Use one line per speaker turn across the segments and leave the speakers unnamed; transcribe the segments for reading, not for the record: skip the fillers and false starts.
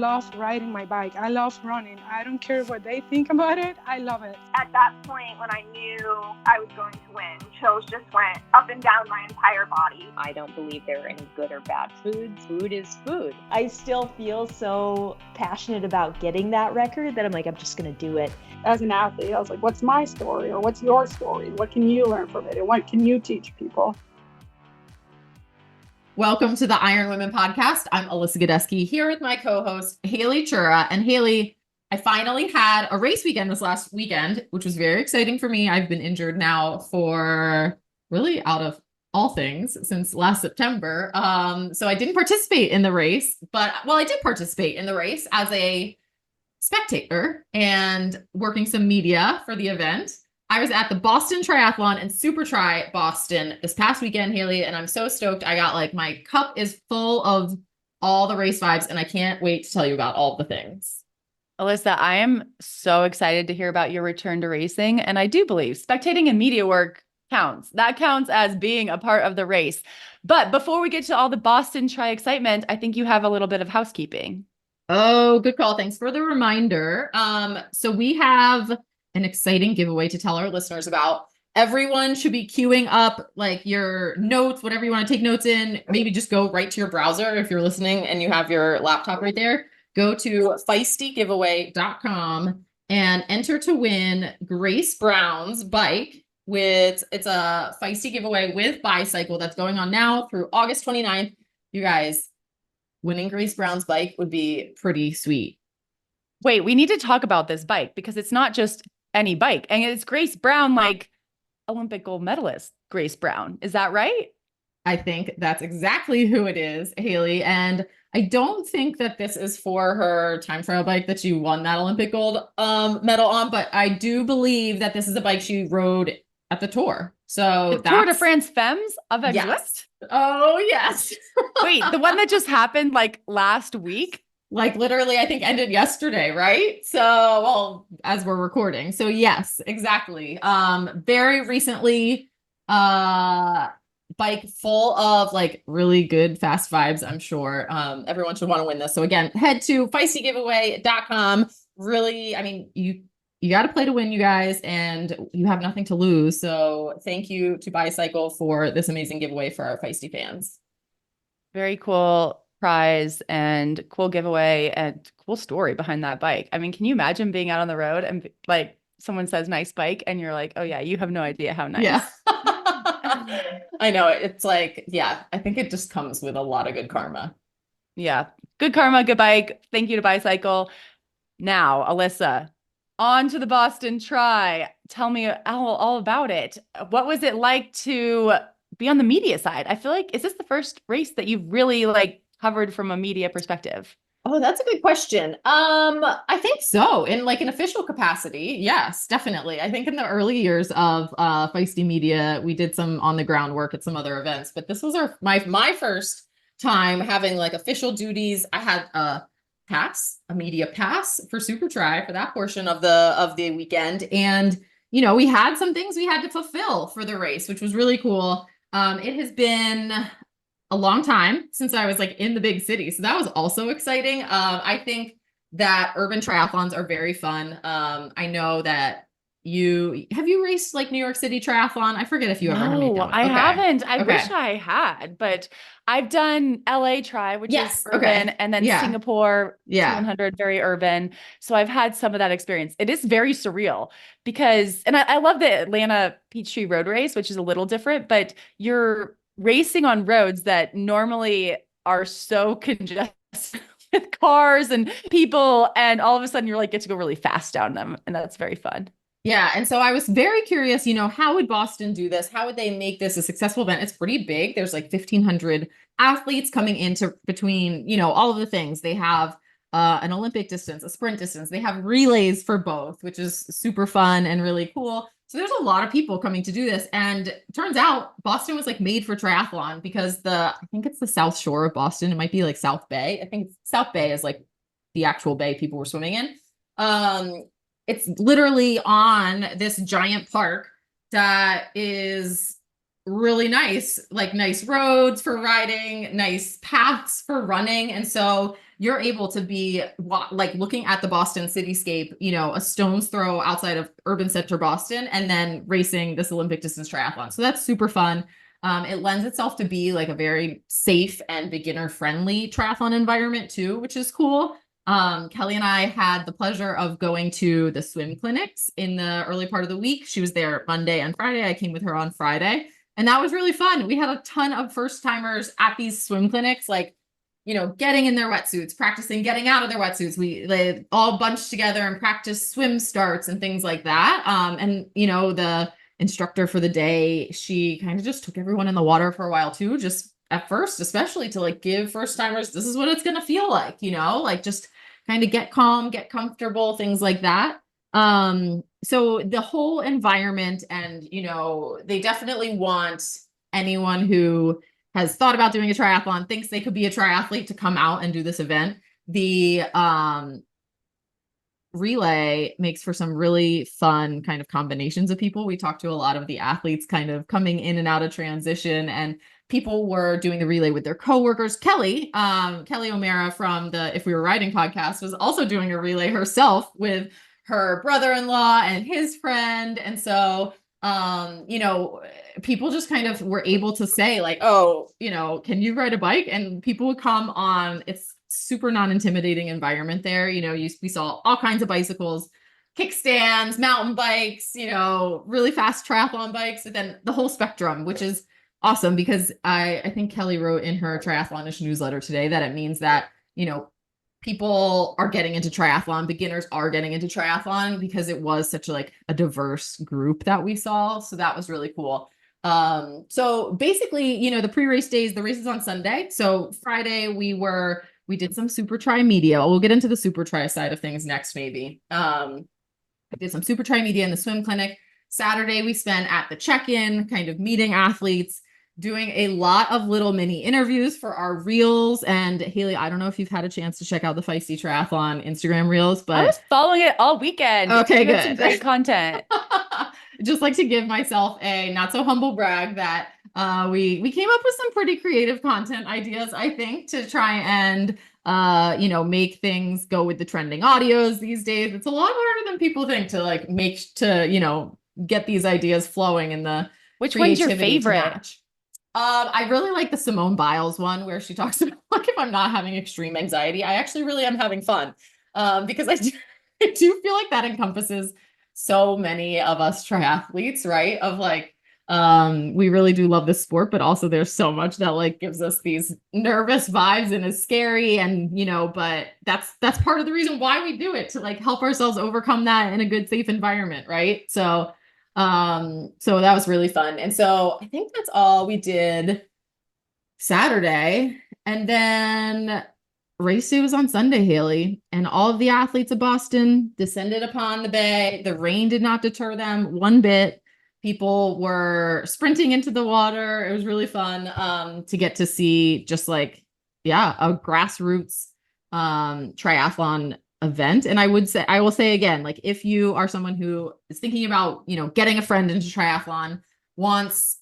love riding my bike. I love running. I don't care what they think about it. I love it.
At that point, when I knew I was going to win, chills just went up and down my entire body.
I don't believe there are any good or bad foods. Food is food.
I still feel so passionate about getting that record that I'm like, I'm just going to do it.
As an athlete, I was like, what's my story, or what's your story? What can you learn from it? And what can you teach people?
Welcome to the IronWomen podcast. I'm Alyssa Godesky here with my co-host, Haley Chura. And Haley, I finally had a race weekend this last weekend, which was very exciting for me. I've been injured now for really out of all things since last September. So I didn't participate in the race, but I did participate in the race as a spectator and working some media for the event. I was at the Boston Triathlon and Super Tri Boston this past weekend, Haley, and I'm so stoked. I got my cup is full of all the race vibes, and I can't wait to tell you about all the things.
Alyssa, I am so excited to hear about your return to racing. And I do believe spectating and media work counts. That counts as being a part of the race. But before we get to all the Boston Tri excitement, I think you have a little bit of housekeeping.
Oh, good call. Thanks for the reminder. So we have an exciting giveaway to tell our listeners about. Everyone should be queuing up your notes, whatever you want to take notes in. Maybe just go right to your browser if you're listening and you have your laptop right there. Go to feistygiveaway.com and enter to win Grace Brown's bike. It's a Feisty giveaway with bicycle that's going on now through August 29th. You guys, winning Grace Brown's bike would be pretty sweet.
Wait, we need to talk about this bike because it's not just any bike. And it's Grace Brown, Olympic gold medalist Grace Brown. Is that right?
I think that's exactly who it is, Haley. And I don't think that this is for her time trial bike that she won that Olympic gold medal on, but I do believe that this is a bike she rode at the Tour. So
the Tour de France Femmes of Zwift?
Yes. Oh, yes.
Wait, the one that just happened last week?
Literally, I think ended yesterday, right? So, as we're recording. So yes, exactly. Very recently, bike full of really good fast vibes, I'm sure. Everyone should want to win this. So again, head to feistygiveaway.com. Really, you got to play to win, you guys, and you have nothing to lose. So thank you to Bicycle for this amazing giveaway for our Feisty fans.
Very cool prize and cool giveaway and cool story behind that bike. Can you imagine being out on the road and someone says nice bike and you're like, oh yeah, you have no idea how nice.
Yeah. I know. It's I think it just comes with a lot of good karma.
Yeah. Good karma, good bike. Thank you to Bicycle. Now, Alyssa, on to the Boston Tri. Tell me all about it. What was it like to be on the media side? I feel is this the first race that you've really covered from a media perspective?
Oh, that's a good question. I think so. In an official capacity, yes, definitely. I think in the early years of Feisty Media, we did some on the ground work at some other events, but this was my first time having official duties. I had a media pass for Super Tri for that portion of the weekend, and we had some things we had to fulfill for the race, which was really cool. It has been a long time since I was in the big city. So that was also exciting. I think that urban triathlons are very fun. I know that have you raced New York City Triathlon? I forget if you ever had made that one.
I haven't. I wish I had, but I've done LA Tri, which is urban, and then Singapore 100, very urban. So I've had some of that experience. It is very surreal because, and I love the Atlanta Peachtree Road Race, which is a little different, but you're racing on roads that normally are so congested with cars and people, and all of a sudden you're get to go really fast down them, and that's very fun.
Yeah, and so I was very curious, how would Boston do this? How would they make this a successful event? It's pretty big. There's 1,500 athletes coming into between, all of the things. They have an Olympic distance, a sprint distance. They have relays for both, which is super fun and really cool. So there's a lot of people coming to do this. And it turns out Boston was made for triathlon because I think it's the South Shore of Boston. It might be South Bay. I think South Bay is the actual bay people were swimming in. It's literally on this giant park that is really nice, like nice roads for riding, nice paths for running. And so you're able to be like looking at the Boston cityscape, you know, a stone's throw outside of urban center Boston, and then racing this Olympic distance triathlon. So that's super fun. It lends itself to be like a very safe and beginner friendly triathlon environment too, which is cool. Kelly and I had the pleasure of going to the swim clinics in the early part of the week. She was there Monday and Friday. I came with her on Friday. And that was really fun. We had a ton of first timers at these swim clinics, like, you know, getting in their wetsuits, practicing getting out of their wetsuits. They all bunched together and practiced swim starts and things like that. And, you know, the instructor for the day, she kind of just took everyone in the water for a while too, just at first, especially to like give first timers, this is what it's going to feel like, you know, like just kind of get calm, get comfortable, things like that. So the whole environment, and, you know, they definitely want anyone who has thought about doing a triathlon, thinks they could be a triathlete, to come out and do this event. The relay makes for some really fun kind of combinations of people. We talked to a lot of the athletes kind of coming in and out of transition, and people were doing the relay with their coworkers. Kelly O'Mara from the If We Were Riding podcast was also doing a relay herself with her brother-in-law and his friend. And so, you know, people just kind of were able to say like, oh, you know, can you ride a bike? And people would come on. It's super non-intimidating environment there. You know, we saw all kinds of bicycles, kickstands, mountain bikes, you know, really fast triathlon bikes, and then the whole spectrum, which is awesome, because I think Kelly wrote in her triathlonish newsletter today that it means that, you know, people are getting into triathlon, beginners are getting into triathlon, because it was such like a diverse group that we saw. So that was really cool. So basically, you know, the pre-race days, the race is on Sunday. So Friday we did some super tri media. We'll get into the super tri side of things next, maybe. I did some super tri media in the swim clinic. Saturday, we spent at the check-in, kind of meeting athletes, doing a lot of little mini interviews for our reels. And Haley, I don't know if you've had a chance to check out the Feisty Triathlon Instagram reels, but
I was following it all weekend.
Okay, good.
Some great content.
Just like to give myself a not so humble brag that we came up with some pretty creative content ideas, I think, to try and you know, make things go with the trending audios these days. It's a lot harder than people think to like you know, get these ideas flowing in the
Which one's your favorite?
I really like the Simone Biles one, where she talks about like, if I'm not having extreme anxiety, I actually really am having fun. Because I do feel like that encompasses so many of us triathletes, right? Of like, we really do love this sport, but also there's so much that like gives us these nervous vibes and is scary, and, you know, but that's part of the reason why we do it, to like help ourselves overcome that in a good, safe environment, right? So that was really fun. And so I think that's all we did Saturday. And then race day was on Sunday, Haley, and all of the athletes of Boston descended upon the bay. The rain did not deter them one bit. People were sprinting into the water. It was really fun to get to see just like, yeah, a grassroots triathlon event. And I will say again, like, if you are someone who is thinking about, you know, getting a friend into triathlon, wants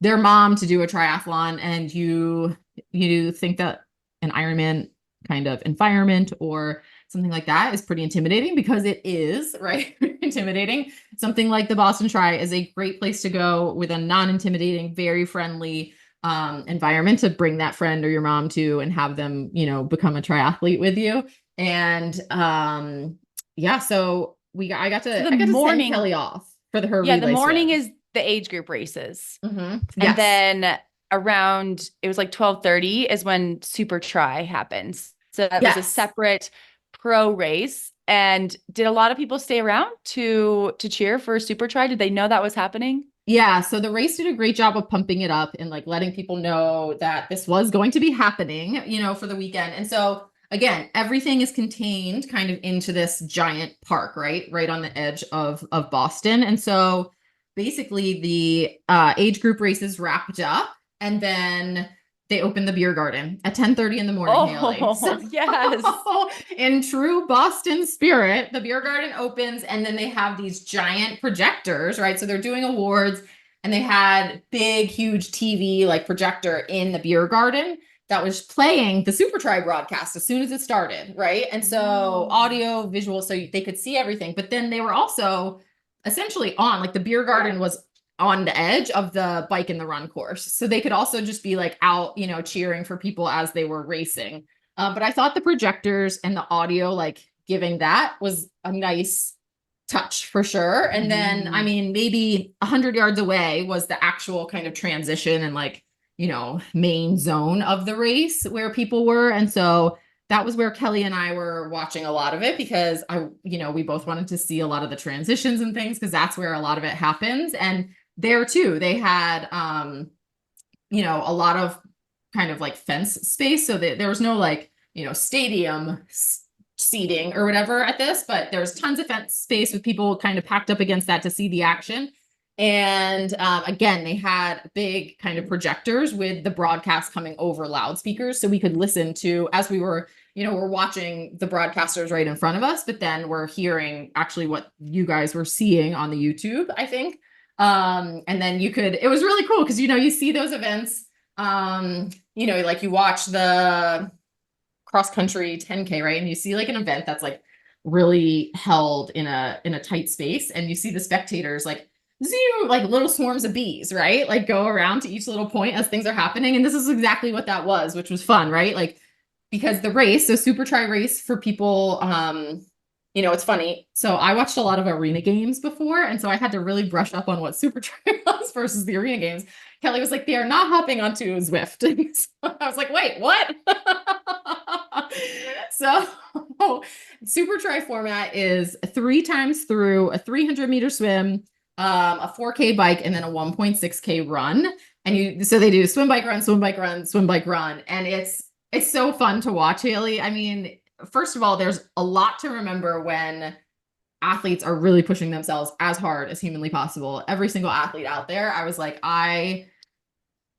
their mom to do a triathlon, and you think that an Ironman kind of environment or something like that is pretty intimidating, because it is, right? Intimidating. Something like the Boston Tri is a great place to go with a non-intimidating, very friendly environment to bring that friend or your mom to, and have them, you know, become a triathlete with you. And yeah, so I got to send Kelly off for her relay
the morning
swim.
is the age group races.
Mm-hmm. Yes.
And then around, it was like 12:30 is when Super Tri happens. So that was a separate pro race. And did a lot of people stay around to cheer for Super Tri? Did they know that was happening?
Yeah, so the race did a great job of pumping it up and like letting people know that this was going to be happening, you know, for the weekend. And so again, everything is contained kind of into this giant park, right on the edge of Boston. And so basically the age group races wrapped up, and then they opened the beer garden at 10:30 in the morning. Haley. So,
yes.
In true Boston spirit, the beer garden opens, and then they have these giant projectors, right? So they're doing awards, and they had big, huge TV like projector in the beer garden that was playing the Super Tri broadcast as soon as it started, right? And so audio, visual, so they could see everything. But then they were also essentially on, like the beer garden was on the edge of the bike and the run course. So they could also just be like out, you know, cheering for people as they were racing. But I thought the projectors and the audio, like giving that was a nice touch for sure. And then, I mean, maybe 100 yards away was the actual kind of transition and like, you know, main zone of the race where people were. And so that was where Kelly and I were watching a lot of it because you know, we both wanted to see a lot of the transitions and things because that's where a lot of it happens. And there too, they had, you know, a lot of kind of like fence space. So that there was no like, you know, stadium seating or whatever at this, but there's tons of fence space with people kind of packed up against that to see the action. And again, they had big kind of projectors with the broadcast coming over loudspeakers. So we could listen to, as we were, you know, we're watching the broadcasters right in front of us, but then we're hearing actually what you guys were seeing on the YouTube, I think. And then it was really cool because, you know, you see those events, you know, like you watch the cross country 10K, right? And you see like an event that's like really held in a tight space, and you see the spectators like like little swarms of bees, right? Like go around to each little point as things are happening. And this is exactly what that was, which was fun, right? Like, because the race, so Super Tri race for people, you know, it's funny. So I watched a lot of arena games before, and so I had to really brush up on what Super Tri was versus the arena games. Kelly was like, they are not hopping onto Zwift. So I was like, wait, what? So Super Tri format is 3 times through a 300-meter swim, a 4K bike, and then a 1.6K run. And so they do swim, bike, run, swim, bike, run, swim, bike, run. And it's so fun to watch, Haley. I mean, first of all, there's a lot to remember when athletes are really pushing themselves as hard as humanly possible. Every single athlete out there, I was like, I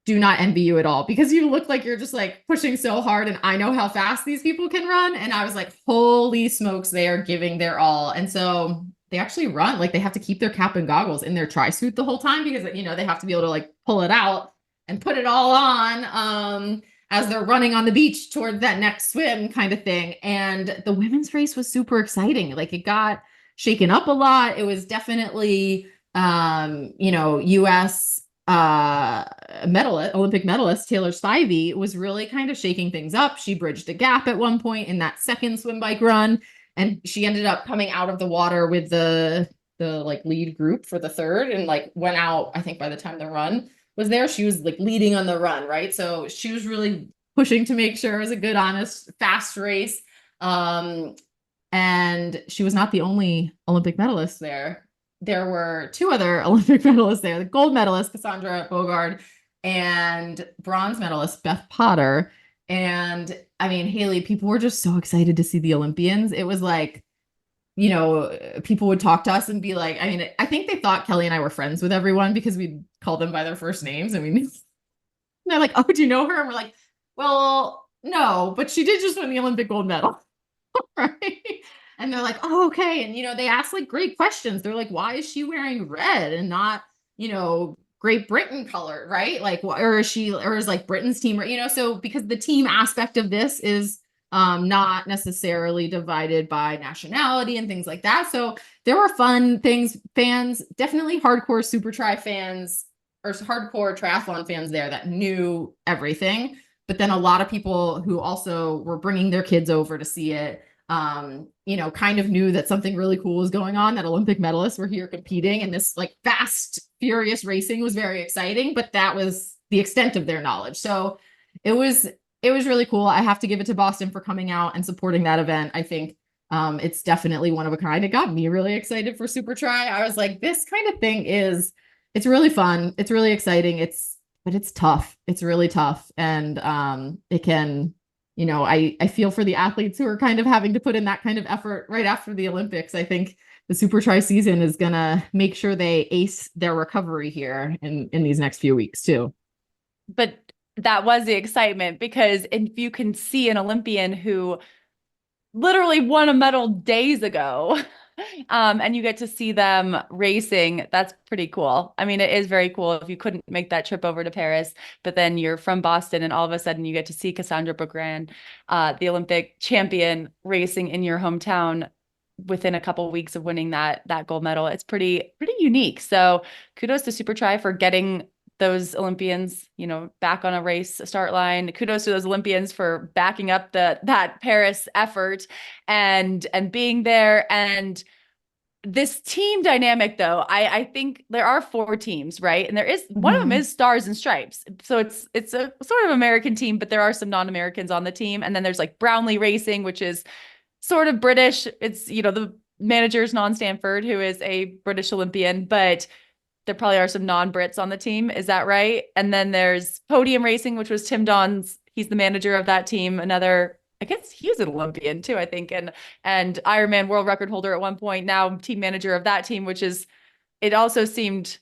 do not envy you at all because you look like you're just like pushing so hard, and I know how fast these people can run. And I was like, holy smokes, they are giving their all. And so they actually run, like they have to keep their cap and goggles in their tri suit the whole time because, you know, they have to be able to like pull it out and put it all on as they're running on the beach toward that next swim kind of thing. And the women's race was super exciting. Like it got shaken up a lot. It was definitely, you know, US Olympic medalist Taylor Spivey was really kind of shaking things up. She bridged a gap at one point in that second swim, bike, run, and she ended up coming out of the water with the like lead group for the third, and like went out. I think by the time the run was there, she was like leading on the run, right? So she was really pushing to make sure it was a good, honest, fast race. And she was not the only Olympic medalist there. There were 2 other Olympic medalists there, the gold medalist, Cassandra Bogard, and bronze medalist, Beth Potter. And I mean, Haley, people were just so excited to see the Olympians. It was like, you know, people would talk to us and be like, I mean, I think they thought Kelly and I were friends with everyone because we called them by their first names. I mean, they're like, oh, do you know her? And we're like, well, no, but she did just win the Olympic gold medal. Right. And they're like, oh, okay. And, you know, they ask like great questions. They're like, why is she wearing red and not, you know, Great Britain color, right? Like, or is like Britain's team, you know, so because the team aspect of this is not necessarily divided by nationality and things like that. So there were fun things, fans, definitely hardcore Super Tri fans or hardcore triathlon fans there that knew everything. But then a lot of people who also were bringing their kids over to see it, you know, kind of knew that something really cool was going on, that Olympic medalists were here competing, and this like fast, furious racing was very exciting, but that was the extent of their knowledge. So it was really cool. I have to give it to Boston for coming out and supporting that event. I think it's definitely one of a kind. It got me really excited for Super Tri. I was like, this kind of thing it's really fun. It's really exciting. But it's tough. It's really tough. And it can, you know, I feel for the athletes who are kind of having to put in that kind of effort right after the Olympics. I think the Super Tri season is going to make sure they ace their recovery here in these next few weeks too.
But that was the excitement, because if you can see an Olympian who literally won a medal days ago And you get to see them racing. That's pretty cool. I mean, it is very cool if you couldn't make that trip over to Paris, but then you're from Boston and all of a sudden you get to see Cassandra Beaugrand, the Olympic champion, racing in your hometown within a couple of weeks of winning that gold medal. It's pretty unique. So kudos to SuperTry for getting those Olympians, back on a race start line. Kudos to those Olympians for backing up that Paris effort and being there. And this team dynamic, though, I think there are 4 teams, right? And there is one of them is Stars and Stripes. So it's a sort of American team, but there are some non-Americans on the team. And then there's like Brownlee Racing, which is sort of British. It's, the manager's non-Stanford, who is a British Olympian, but there probably are some non-Brits on the team. Is that right? And then there's Podium Racing, which was Tim Don's. He's the manager of that team. Another, I guess he was an Olympian too, I think. And Ironman world record holder at one point, now team manager of that team, which is, it also seemed,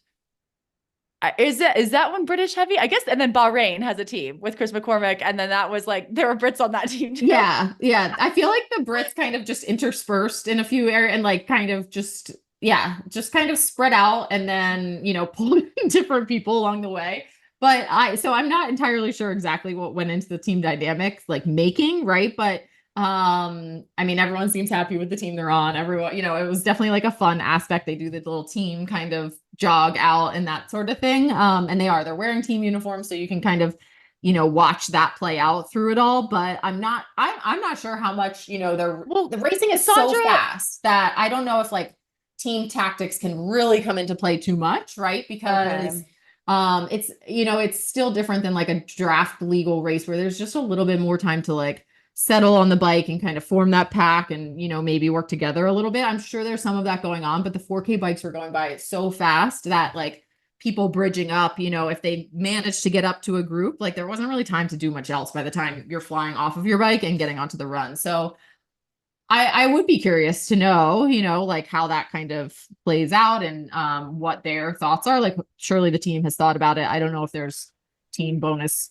is that one British heavy? I guess. And then Bahrain has a team with Chris McCormick. And then that was like, there were Brits on that team too.
Yeah. I feel like the Brits kind of just interspersed in a few areas and like kind of just kind of spread out and then, pulled in different people along the way. But I'm not entirely sure exactly what went into the team dynamics, like making, right? But, I mean, everyone seems happy with the team they're on. Everyone, it was definitely like a fun aspect. They do the little team kind of jog out and that sort of thing. And they're wearing team uniforms. So you can kind of, watch that play out through it all. But I'm not sure how much, the racing is so fast that I don't know if like team tactics can really come into play too much, right? Because it's, it's still different than like a draft legal race where there's just a little bit more time to like settle on the bike and kind of form that pack and, maybe work together a little bit. I'm sure there's some of that going on, but the 4K bikes were going by so fast that like people bridging up, if they managed to get up to a group, like there wasn't really time to do much else by the time you're flying off of your bike and getting onto the run. So I would be curious to know, like how that kind of plays out and what their thoughts are. Like, surely the team has thought about it. I don't know if there's team bonus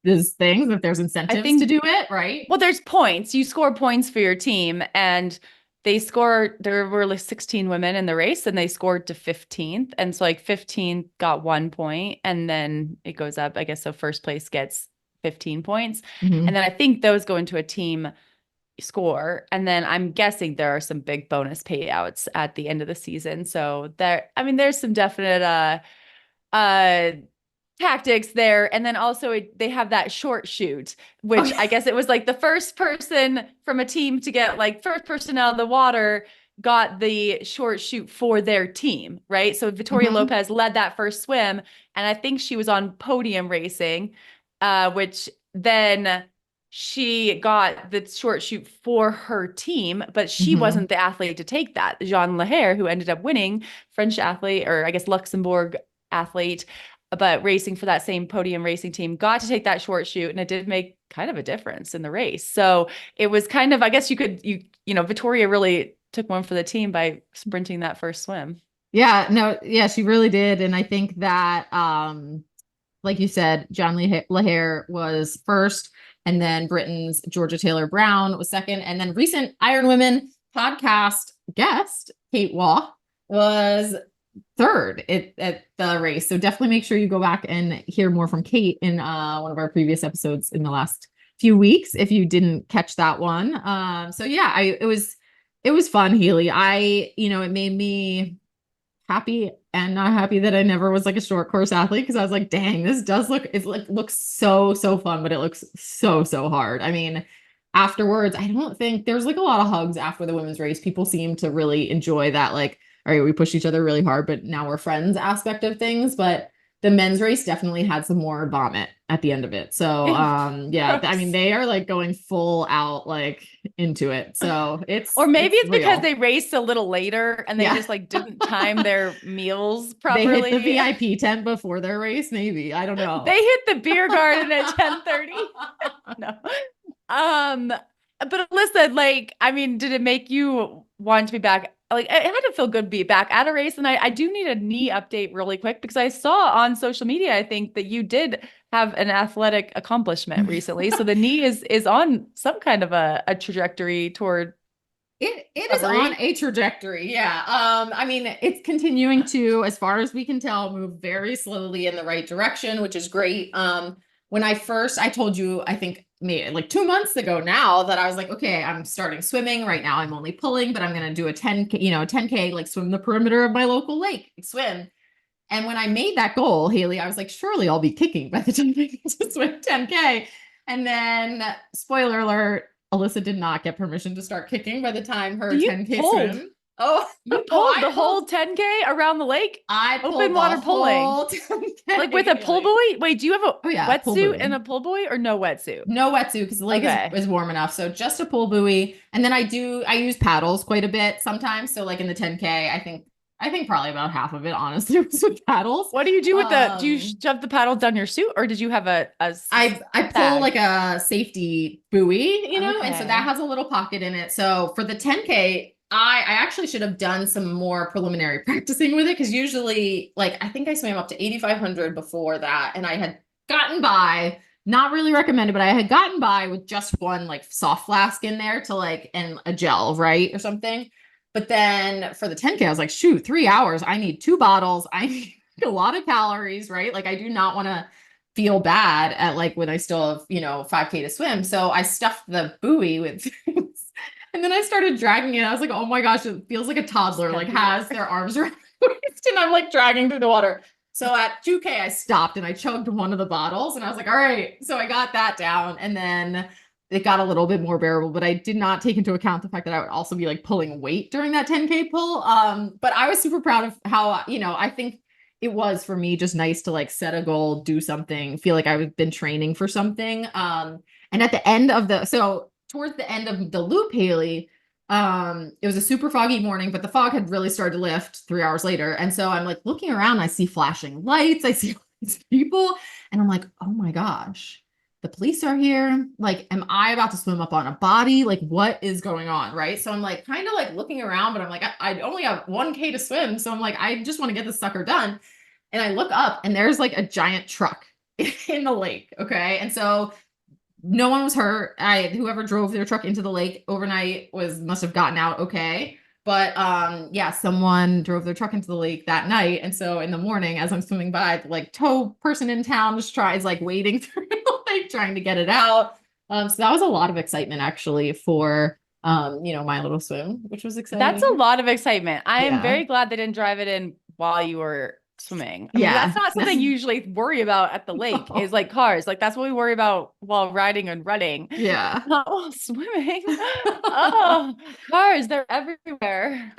things, if there's incentives to do it, right?
Well, there's points. You score points for your team, and there were like 16 women in the race, and they scored to 15th. And so like 15 got 1 point, and then it goes up, I guess. So first place gets 15 points. And then I think those go into a team score, and then I'm guessing there are some big bonus payouts at the end of the season. So there's some definite tactics there. And then also they have that short shoot, which I guess it was like the first person from a team to get like first person out of the water got the short shoot for their team, right? So Victoria Lopez led that first swim, and I think she was on Podium Racing, which then she got the short shoot for her team, but she wasn't the athlete to take that. Jean Lahair, who ended up winning, French athlete, or I guess Luxembourg athlete, but racing for that same Podium Racing team, got to take that short shoot, and it did make kind of a difference in the race. So it was kind of, I guess Victoria really took one for the team by sprinting that first swim.
Yeah, she really did. And I think that, like you said, John Lahair was first, and then Britain's Georgia Taylor Brown was second. And then recent IronWomen podcast guest, Kate Waugh, was third at the race. So definitely make sure you go back and hear more from Kate in one of our previous episodes in the last few weeks, if you didn't catch that one. It was fun, Healy. It made me happy and not happy that I never was like a short course athlete, because I was like, dang, this looks so fun, but it looks so hard. I mean, afterwards, I don't think there's like a lot of hugs after the women's race. People seem to really enjoy that, like, all right, we pushed each other really hard, but now we're friends aspect of things. But the men's race definitely had some more vomit at the end of it. So, I mean, they are like going full out, like into it. So
or maybe it's because they raced a little later and they just like didn't time their meals properly.
They hit the VIP tent before their race. Maybe, I don't know.
They hit the beer garden at 10:30. No. But listen, like, I mean, did it make you want to be back? Like, it had to feel good to be back at a race. And I do need a knee update really quick, because I saw on social media, I think, that you did have an athletic accomplishment recently. So the knee is on some kind of a trajectory toward
It is on a trajectory. Yeah. I mean, it's continuing to, as far as we can tell, move very slowly in the right direction, which is great. When I told you, I think maybe like 2 months ago now, that I was like, okay, I'm starting swimming right now. I'm only pulling, but I'm going to do a 10K, 10K, like swim the perimeter of my local lake, swim. And when I made that goal, Haley, I was like, surely I'll be kicking by the time I get to swim 10K. And then, spoiler alert, Alyssa did not get permission to start kicking by the time her 10K swim.
Oh, you pulled the whole 10K around the lake?
I pulled
open water pulling.
10K.
Like with a pull buoy? Wait, do you have a wetsuit and a pull buoy or no wetsuit?
No wetsuit because the lake is warm enough. So just a pull buoy. And then I use paddles quite a bit sometimes. So like in the 10K, I think probably about half of it, honestly, was with paddles.
What do you do with do you shove the paddles down your suit, or did you have
I pull like a safety buoy, and so that has a little pocket in it. So for the 10K, I actually should have done some more preliminary practicing with it, because usually, like, I think I swam up to 8,500 before that, and I had gotten by, not really recommended, but I had gotten by with just one like soft flask in there to like, and a gel, right, or something. But then for the 10K, I was like, shoot, 3 hours. I need 2 bottles. I need a lot of calories, right? Like I do not want to feel bad at like when I still have, 5K to swim. So I stuffed the buoy with things. And then I started dragging it. I was like, oh my gosh, it feels like a toddler, like has their arms around my waist, and I'm like dragging through the water. So at 2K, I stopped and I chugged one of the bottles, and I was like, all right. So I got that down, and then it got a little bit more bearable, but I did not take into account the fact that I would also be like pulling weight during that 10K pull. But I was super proud of how, I think it was for me just nice to like set a goal, do something, feel like I've been training for something. And at the end of towards the end of the loop, Haley, it was a super foggy morning, but the fog had really started to lift 3 hours later. And so I'm like looking around, I see flashing lights, I see all these people, and I'm like, oh my gosh, the police are here. Like, am I about to swim up on a body? Like, what is going on? Right. So I'm like, kind of like looking around, but I'm like, I only have 1K to swim. So I'm like, I just want to get this sucker done. And I look up and there's like a giant truck in the lake. Okay. And so no one was hurt. Whoever drove their truck into the lake overnight must have gotten out okay. But someone drove their truck into the lake that night. And so in the morning, as I'm swimming by, the like tow person in town just tries like wading through like trying to get it out. So that was a lot of excitement actually for my little swim, which was exciting.
That's a lot of excitement. I am very glad they didn't drive it in while you were swimming. I mean, that's not something you usually worry about at the lake. Is like cars. Like that's what we worry about while riding and running.
Yeah.
Not while swimming. Oh, cars, they're everywhere.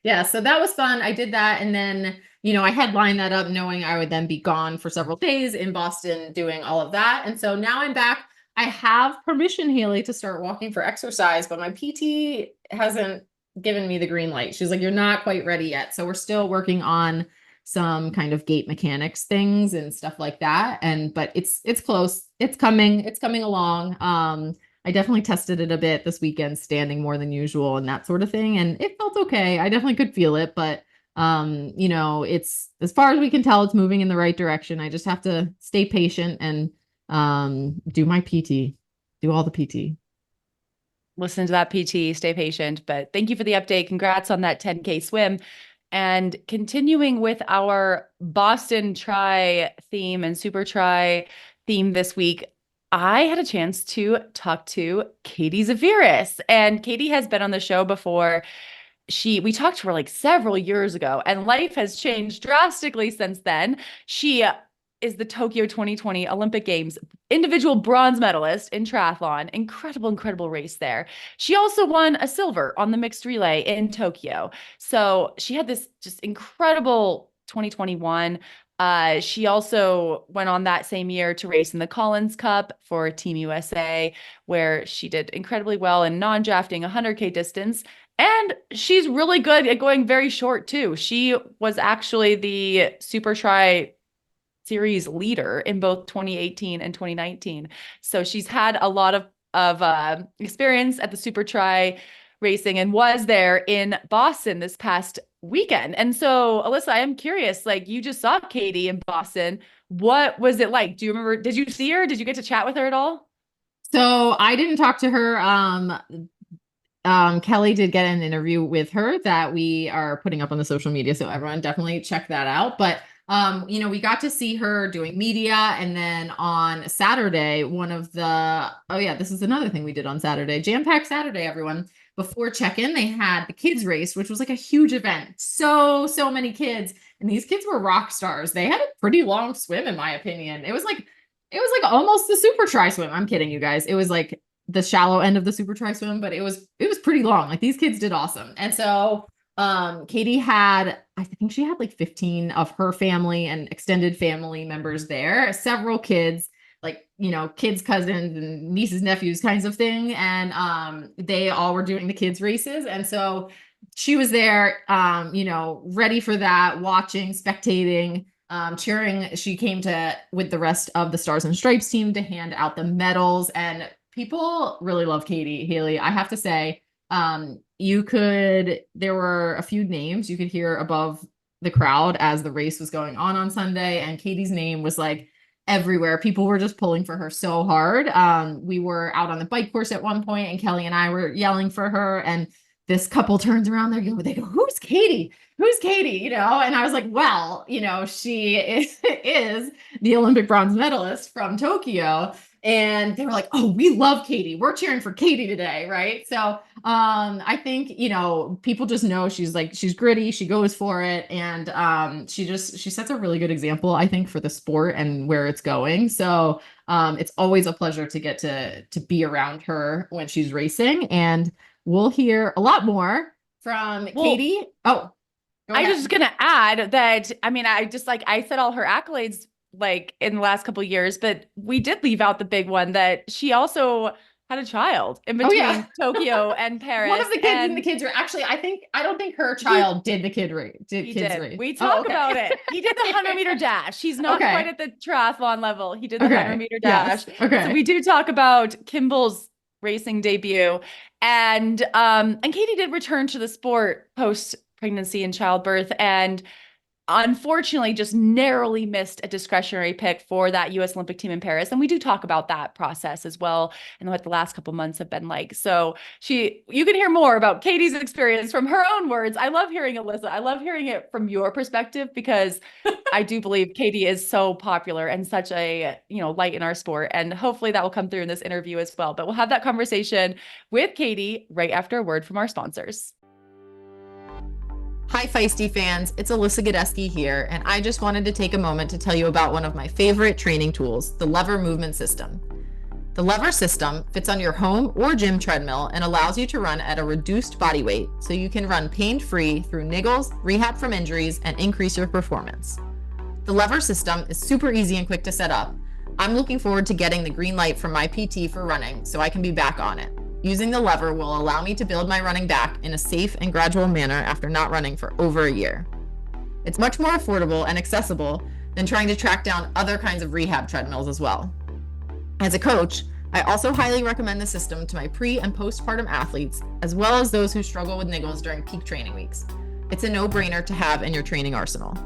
Yeah, so that was fun. I did that, and then I had lined that up knowing I would then be gone for several days in Boston doing all of that. And so now I'm back. I have permission, Haley, to start walking for exercise, but my PT hasn't given me the green light. She's like, you're not quite ready yet. So we're still working on some kind of gait mechanics things and stuff like that. But it's close. It's coming along. I definitely tested it a bit this weekend, standing more than usual and that sort of thing. And it felt okay. I definitely could feel it, but it's, as far as we can tell, it's moving in the right direction. I just have to stay patient and do my PT, do all the PT.
Listen to that PT, stay patient. But thank you for the update. Congrats on that 10K swim. And continuing with our Boston Tri theme and Super Tri theme this week, I had a chance to talk to Katie Zaferes, and Katie has been on the show before. We talked to her like several years ago, and life has changed drastically since then. She is the Tokyo 2020 Olympic Games individual bronze medalist in triathlon. Incredible race there. She also won a silver on the mixed relay in Tokyo. So she had this just incredible 2021. She also went on that same year to race in the Collins Cup for Team USA, where she did incredibly well in non-drafting 100K distance. And she's really good at going very short too. She was actually the Super Tri series leader in both 2018 and 2019. So she's had a lot of experience at the Super Tri racing and was there in Boston this past weekend. And so, Alyssa, I am curious, like you just saw Katie in Boston. What was it like? Do you remember, did you see her? Did you get to chat with her at all?
So I didn't talk to her. Kelly did get an interview with her that we are putting up on the social media. So everyone definitely check that out. But we got to see her doing media. And then on Saturday, this is another thing we did on Saturday, jam-packed Saturday, everyone. Before check-in, they had the kids race, which was like a huge event. So many kids. And these kids were rock stars. They had a pretty long swim, in my opinion. It was like almost the super tri swim. I'm kidding, you guys. It was like the shallow end of the super tri swim, but it was pretty long. Like, these kids did awesome. And so Katie I think she had like 15 of her family and extended family members there, several kids, like, kids, cousins and nieces, nephews kinds of thing. And they all were doing the kids races. And so she was there, ready for that, watching, spectating, cheering. She came with the rest of the Stars and Stripes team to hand out the medals, and people really love Katie. Haley, I have to say, there were a few names you could hear above the crowd as the race was going on Sunday, and Katie's name was like everywhere. People were just pulling for her so hard. We were out on the bike course at one point, and Kelly and I were yelling for her, and this couple turns around, they go, "Who's Katie? Who's Katie?" And I was like, well, she is the Olympic bronze medalist from Tokyo. And they were like, "Oh, we love Katie. We're cheering for Katie today." Right. So I think, people just know she's gritty. She goes for it. And she sets a really good example, I think, for the sport and where it's going. So it's always a pleasure to get to be around her when she's racing. And we'll hear a lot more from Katie. Oh,
I was just going to add that, I said all her accolades like in the last couple of years, but we did leave out the big one that she also had a child in between Tokyo and Paris.
One of the kids in the kids race. Actually, I don't think her child did the kids race.
We talk about it. He did the 100-meter dash. He's not quite at the triathlon level. He did the 100-meter dash. Yes. Okay. So we do talk about Kimball's racing debut, and Katie did return to the sport post pregnancy and childbirth, and unfortunately just narrowly missed a discretionary pick for that U.S. Olympic team in Paris. And we do talk about that process as well and what the last couple months have been like. So you can hear more about Katie's experience from her own words. I love hearing Alyssa. I love hearing it from your perspective, because I do believe Katie is so popular and such a, light in our sport. And hopefully that will come through in this interview as well. But we'll have that conversation with Katie right after a word from our sponsors.
Hi, Feisty fans. It's Alyssa Godesky here, and I just wanted to take a moment to tell you about one of my favorite training tools, the Lever Movement System. The Lever system fits on your home or gym treadmill and allows you to run at a reduced body weight, so you can run pain-free through niggles, rehab from injuries, and increase your performance. The Lever system is super easy and quick to set up. I'm looking forward to getting the green light from my PT for running so I can be back on it. Using the lever will allow me to build my running back in a safe and gradual manner after not running for over a year. It's much more affordable and accessible than trying to track down other kinds of rehab treadmills as well. As a coach, I also highly recommend the system to my pre- and postpartum athletes, as well as those who struggle with niggles during peak training weeks. It's a no-brainer to have in your training arsenal.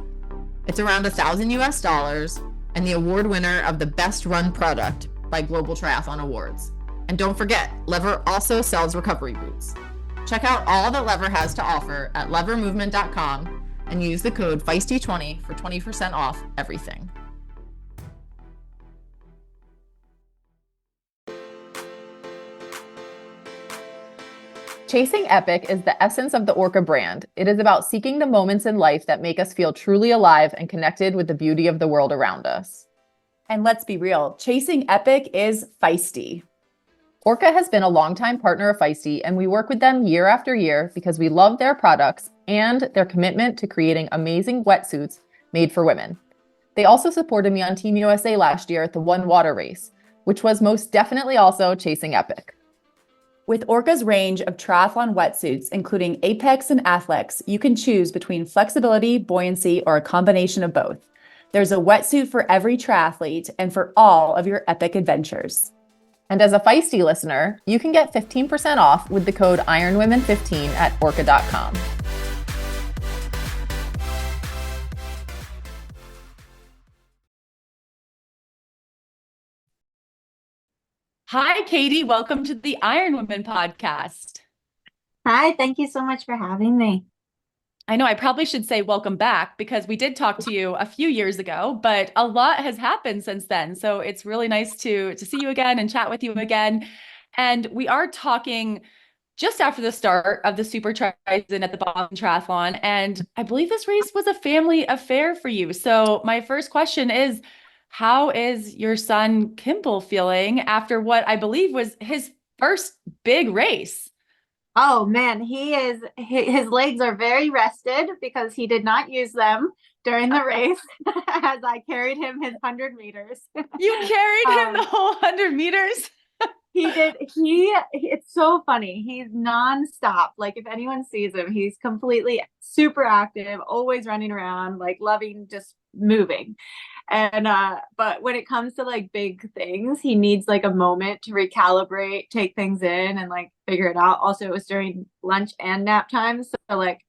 It's around $1,000 US and the award winner of the Best Run Product by Global Triathlon Awards. And don't forget, Lever also sells recovery boots. Check out all that Lever has to offer at levermovement.com and use the code Feisty20 for 20% off everything. Chasing Epic is the essence of the Orca brand. It is about seeking the moments in life that make us feel truly alive and connected with the beauty of the world around us.
And let's be real, chasing Epic is feisty.
Orca has been a longtime partner of Feisty, and we work with them year after year because we love their products and their commitment to creating amazing wetsuits made for women. They also supported me on Team USA last year at the One Water race, which was most definitely also chasing Epic.
With Orca's range of triathlon wetsuits, including Apex and Athlex, you can choose between flexibility, buoyancy, or a combination of both. There's a wetsuit for every triathlete and for all of your epic adventures.
And as a Feisty listener, you can get 15% off with the code IronWomen15 at orca.com.
Hi, Katie. Welcome to the IronWomen podcast.
Hi, thank you so much for having me.
I know I probably should say welcome back because we did talk to you a few years ago, but a lot has happened since then. So it's really nice to see you again and chat with you again. And we are talking just after the start of the Super Triathlon at the Boston Triathlon. And I believe this race was a family affair for you. So my first question is, how is your son Kimball feeling after what I believe was his first big race?
Oh man, his legs are very rested because he did not use them during the race as I carried him his 100 meters.
You carried him the whole 100 meters?
He did. It's so funny. He's nonstop. Like if anyone sees him, he's completely super active, always running around, like loving just moving. And but when it comes to like big things, he needs like a moment to recalibrate, take things in and like figure it out. Also, it was during lunch and nap time, so like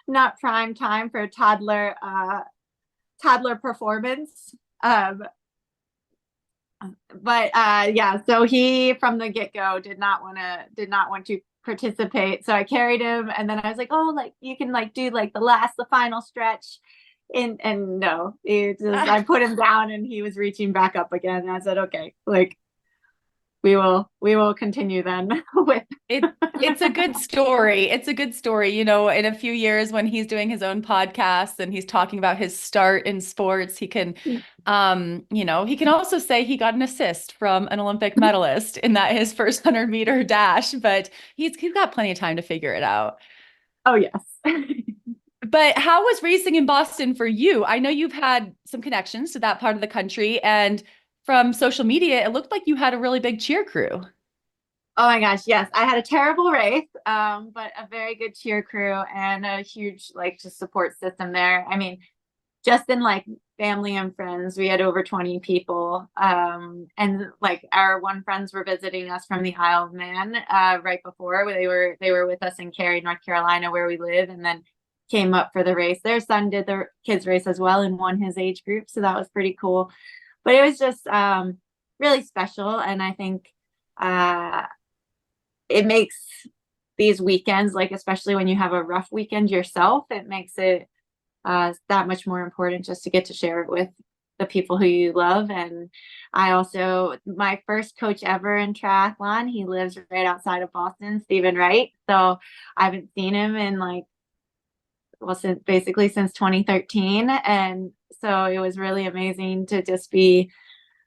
not prime time for toddler performance. But yeah, so he from the get-go did not want to participate. So I carried him and then I was like, oh, like you can like do like the final stretch. And no, I put him down and he was reaching back up again. And I said, okay, like we will continue then with
it's a good story. It's a good story. You know, in a few years when he's doing his own podcast and he's talking about his start in sports, he can he can also say he got an assist from an Olympic medalist in that his first 100-meter dash, but he's got plenty of time to figure it out.
Oh yes.
But how was racing in Boston for you? I know you've had some connections to that part of the country, and from social media, it looked like you had a really big cheer crew.
Oh my gosh, yes. I had a terrible race, but a very good cheer crew and a huge like just support system there. I mean, just in like family and friends, we had over 20 people. And like our one friends were visiting us from the Isle of Man right before. They were with us in Cary, North Carolina, where we live, and then came up for the race. Their son did the kids race as well and won his age group, so that was pretty cool. But it was just really special, and I think it makes these weekends, like especially when you have a rough weekend yourself, it makes it that much more important just to get to share it with the people who you love. And I also, my first coach ever in triathlon, he lives right outside of Boston, Stephen Wright. So I haven't seen him in like, well, since 2013. And so it was really amazing to just be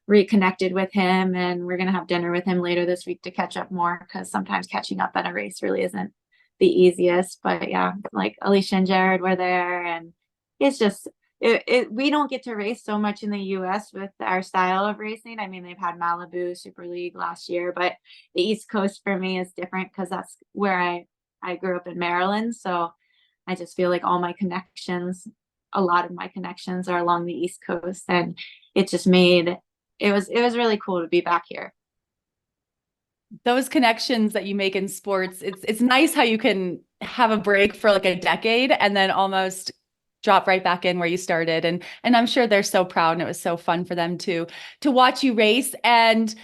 reconnected with him. And we're going to have dinner with him later this week to catch up more, because sometimes catching up at a race really isn't the easiest. But yeah, like Alicia and Jared were there, and it's just we don't get to race so much in the US with our style of racing. I mean, they've had Malibu Super League last year, but the East Coast for me is different because that's where I grew up in Maryland. So I just feel like a lot of my connections are along the East Coast, and it just made it was really cool to be back here.
Those connections that you make in sports, it's nice how you can have a break for like a decade and then almost drop right back in where you started. And I'm sure they're so proud, and it was so fun for them to watch you race. And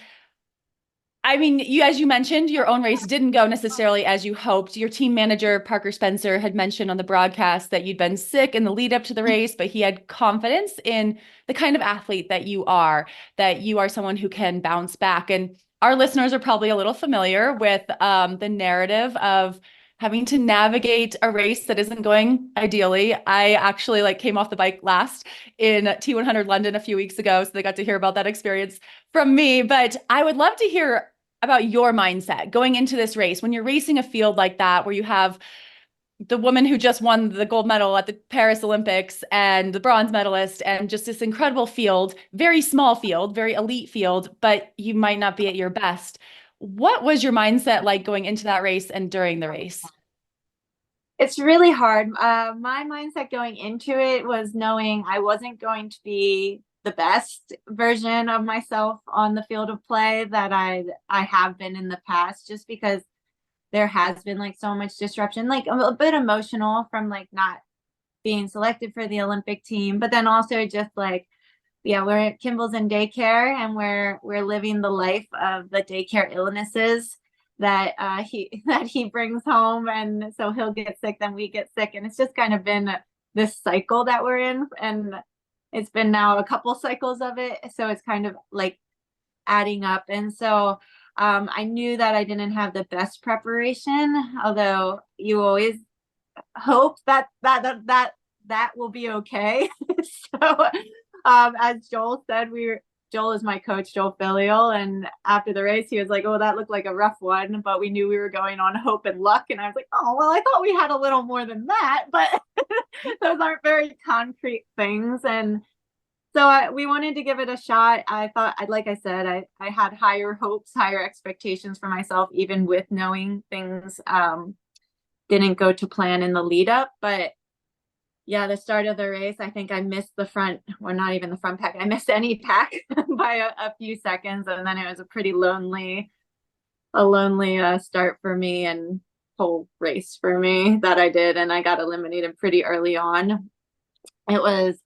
I mean, as you mentioned, your own race didn't go necessarily as you hoped. Your team manager, Parker Spencer, had mentioned on the broadcast that you'd been sick in the lead up to the race, but he had confidence in the kind of athlete that you are someone who can bounce back. And our listeners are probably a little familiar with the narrative of having to navigate a race that isn't going ideally. I actually came off the bike last in T100 London a few weeks ago, so they got to hear about that experience from me. But I would love to hear about your mindset going into this race when you're racing a field like that, where you have the woman who just won the gold medal at the Paris Olympics and the bronze medalist, and just this incredible field, very small field, very elite field, but you might not be at your best. What was your mindset like going into that race and during the race?
It's really hard. My mindset going into it was knowing I wasn't going to be the best version of myself on the field of play that I have been in the past, just because there has been so much disruption, a bit emotional from not being selected for the Olympic team, but then also just we're Kimball's in daycare, and we're living the life of the daycare illnesses that he brings home, and so he'll get sick, then we get sick, and it's just kind of been this cycle that we're in, and it's been now a couple cycles of it, so it's kind of like adding up. And so I knew that I didn't have the best preparation, although you always hope that will be okay. So as Joel said, Joel is my coach, Joel Filial, and after the race he was like, oh, that looked like a rough one, but we knew we were going on hope and luck. And I was like, oh, well, I thought we had a little more than that, but those aren't very concrete things. And so we wanted to give it a shot. I thought, like I said, I had higher hopes, higher expectations for myself, even with knowing things didn't go to plan in the lead up. But yeah, the start of the race, I think I missed the front, or not even the front pack. I missed any pack by a few seconds. And then it was a pretty lonely start for me, and whole race for me that I did. And I got eliminated pretty early on. It was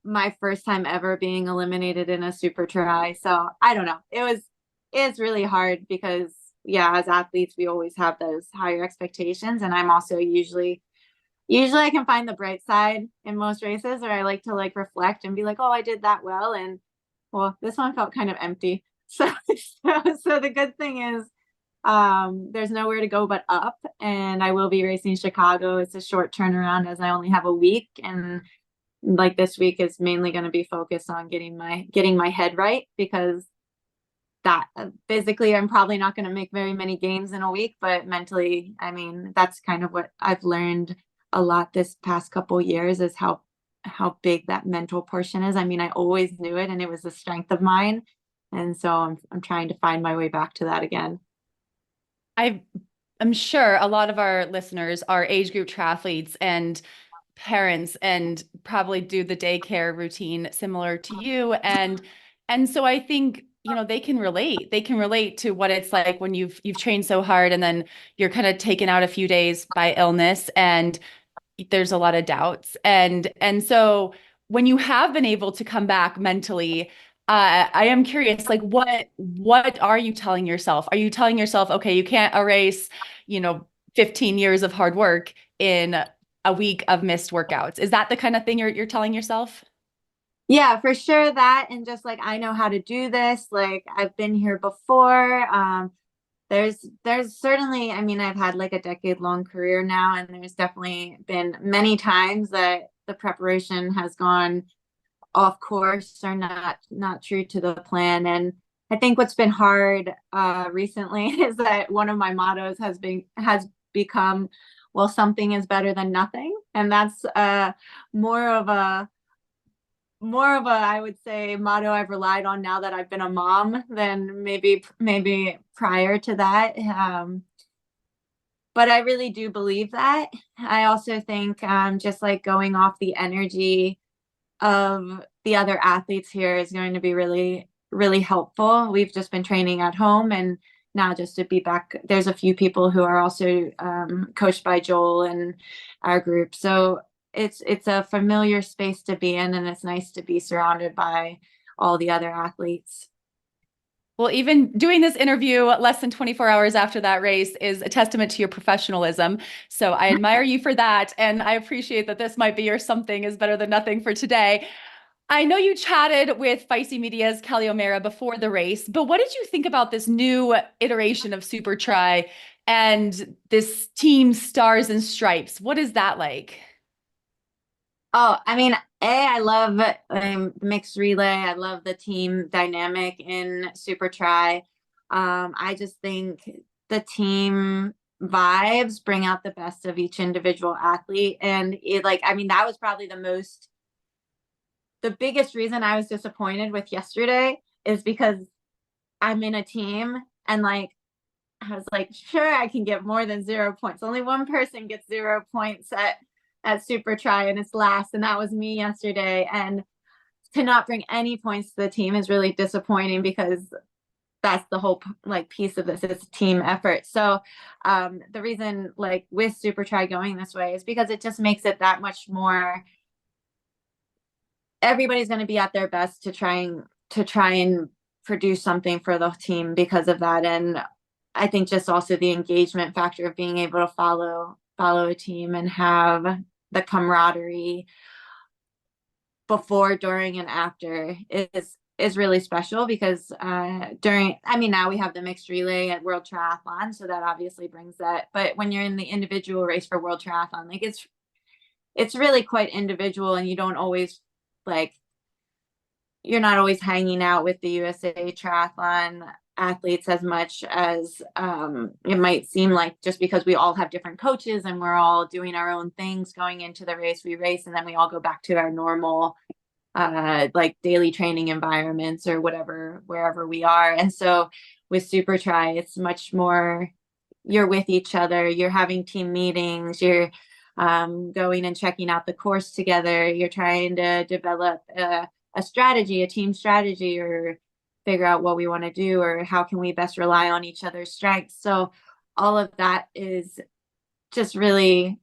my first time ever being eliminated in a super tri. So I don't know. It's really hard because, yeah, as athletes, we always have those higher expectations. And I'm also usually I can find the bright side in most races, or I like to like reflect and be like, oh, I did that well. And well, this one felt kind of empty. So the good thing is there's nowhere to go but up, and I will be racing Chicago. It's a short turnaround as I only have a week, and like this week is mainly going to be focused on getting my head right, because that physically I'm probably not going to make very many gains in a week, but mentally, I mean, that's kind of what I've learned a lot this past couple years, is how big that mental portion is. I mean, I always knew it, and it was a strength of mine, and so I'm trying to find my way back to that again.
I'm sure a lot of our listeners are age group triathletes and parents, and probably do the daycare routine similar to you. And so I think, they can relate to what it's like when you've trained so hard, and then you're kind of taken out a few days by illness, and there's a lot of doubts. And so when you have been able to come back mentally, I am curious, like, what are you telling yourself? Are you telling yourself, okay, you can't erase, 15 years of hard work in a week of missed workouts? Is that the kind of thing you're telling yourself?
Yeah, for sure that. And just like, I know how to do this. Like, I've been here before. There's certainly, I mean, I've had like a decade-long career now, and there's definitely been many times that the preparation has gone off course or not true to the plan. And I think what's been hard recently is that one of my mottos has become, well, something is better than nothing. And that's more of a, I would say, motto I've relied on now that I've been a mom than maybe prior to that. But I really do believe that. I also think just like going off the energy of the other athletes here is going to be really, really helpful. We've just been training at home, and now just to be back, there's a few people who are also coached by Joel and our group. So it's a familiar space to be in, and it's nice to be surrounded by all the other athletes.
Well, even doing this interview less than 24 hours after that race is a testament to your professionalism. So I admire you for that. And I appreciate that this might be your something is better than nothing for today. I know you chatted with Feisty Media's Kelly O'Mara before the race, but what did you think about this new iteration of Super Tri and this team Stars and Stripes? What is that like?
Oh, I mean, I love mixed relay. I love the team dynamic in Super Tri. I just think the team vibes bring out the best of each individual athlete. And that was probably the biggest reason I was disappointed with yesterday, is because I'm in a team, and I was like, sure, I can get more than 0 points. Only one person gets 0 points at Super Tri, and it's last, and that was me yesterday. And to not bring any points to the team is really disappointing, because that's the whole piece of this. It's a team effort. So the reason with Super Tri going this way is because it just makes it that much more, everybody's going to be at their best to try and produce something for the team because of that. And I think just also the engagement factor of being able to follow a team and have the camaraderie before, during, and after is really special, because now we have the mixed relay at World Triathlon, so that obviously brings that. But when you're in the individual race for World Triathlon, like it's really quite individual, and you don't always you're not always hanging out with the USA Triathlon athletes as much as it might seem like, just because we all have different coaches and we're all doing our own things going into the race. We race and then we all go back to our normal daily training environments or whatever, wherever we are. And so with Super Tri, it's much more, you're with each other, you're having team meetings, you're going and checking out the course together, you're trying to develop a strategy, a team strategy, or figure out what we want to do, or how can we best rely on each other's strengths. So all of that is just really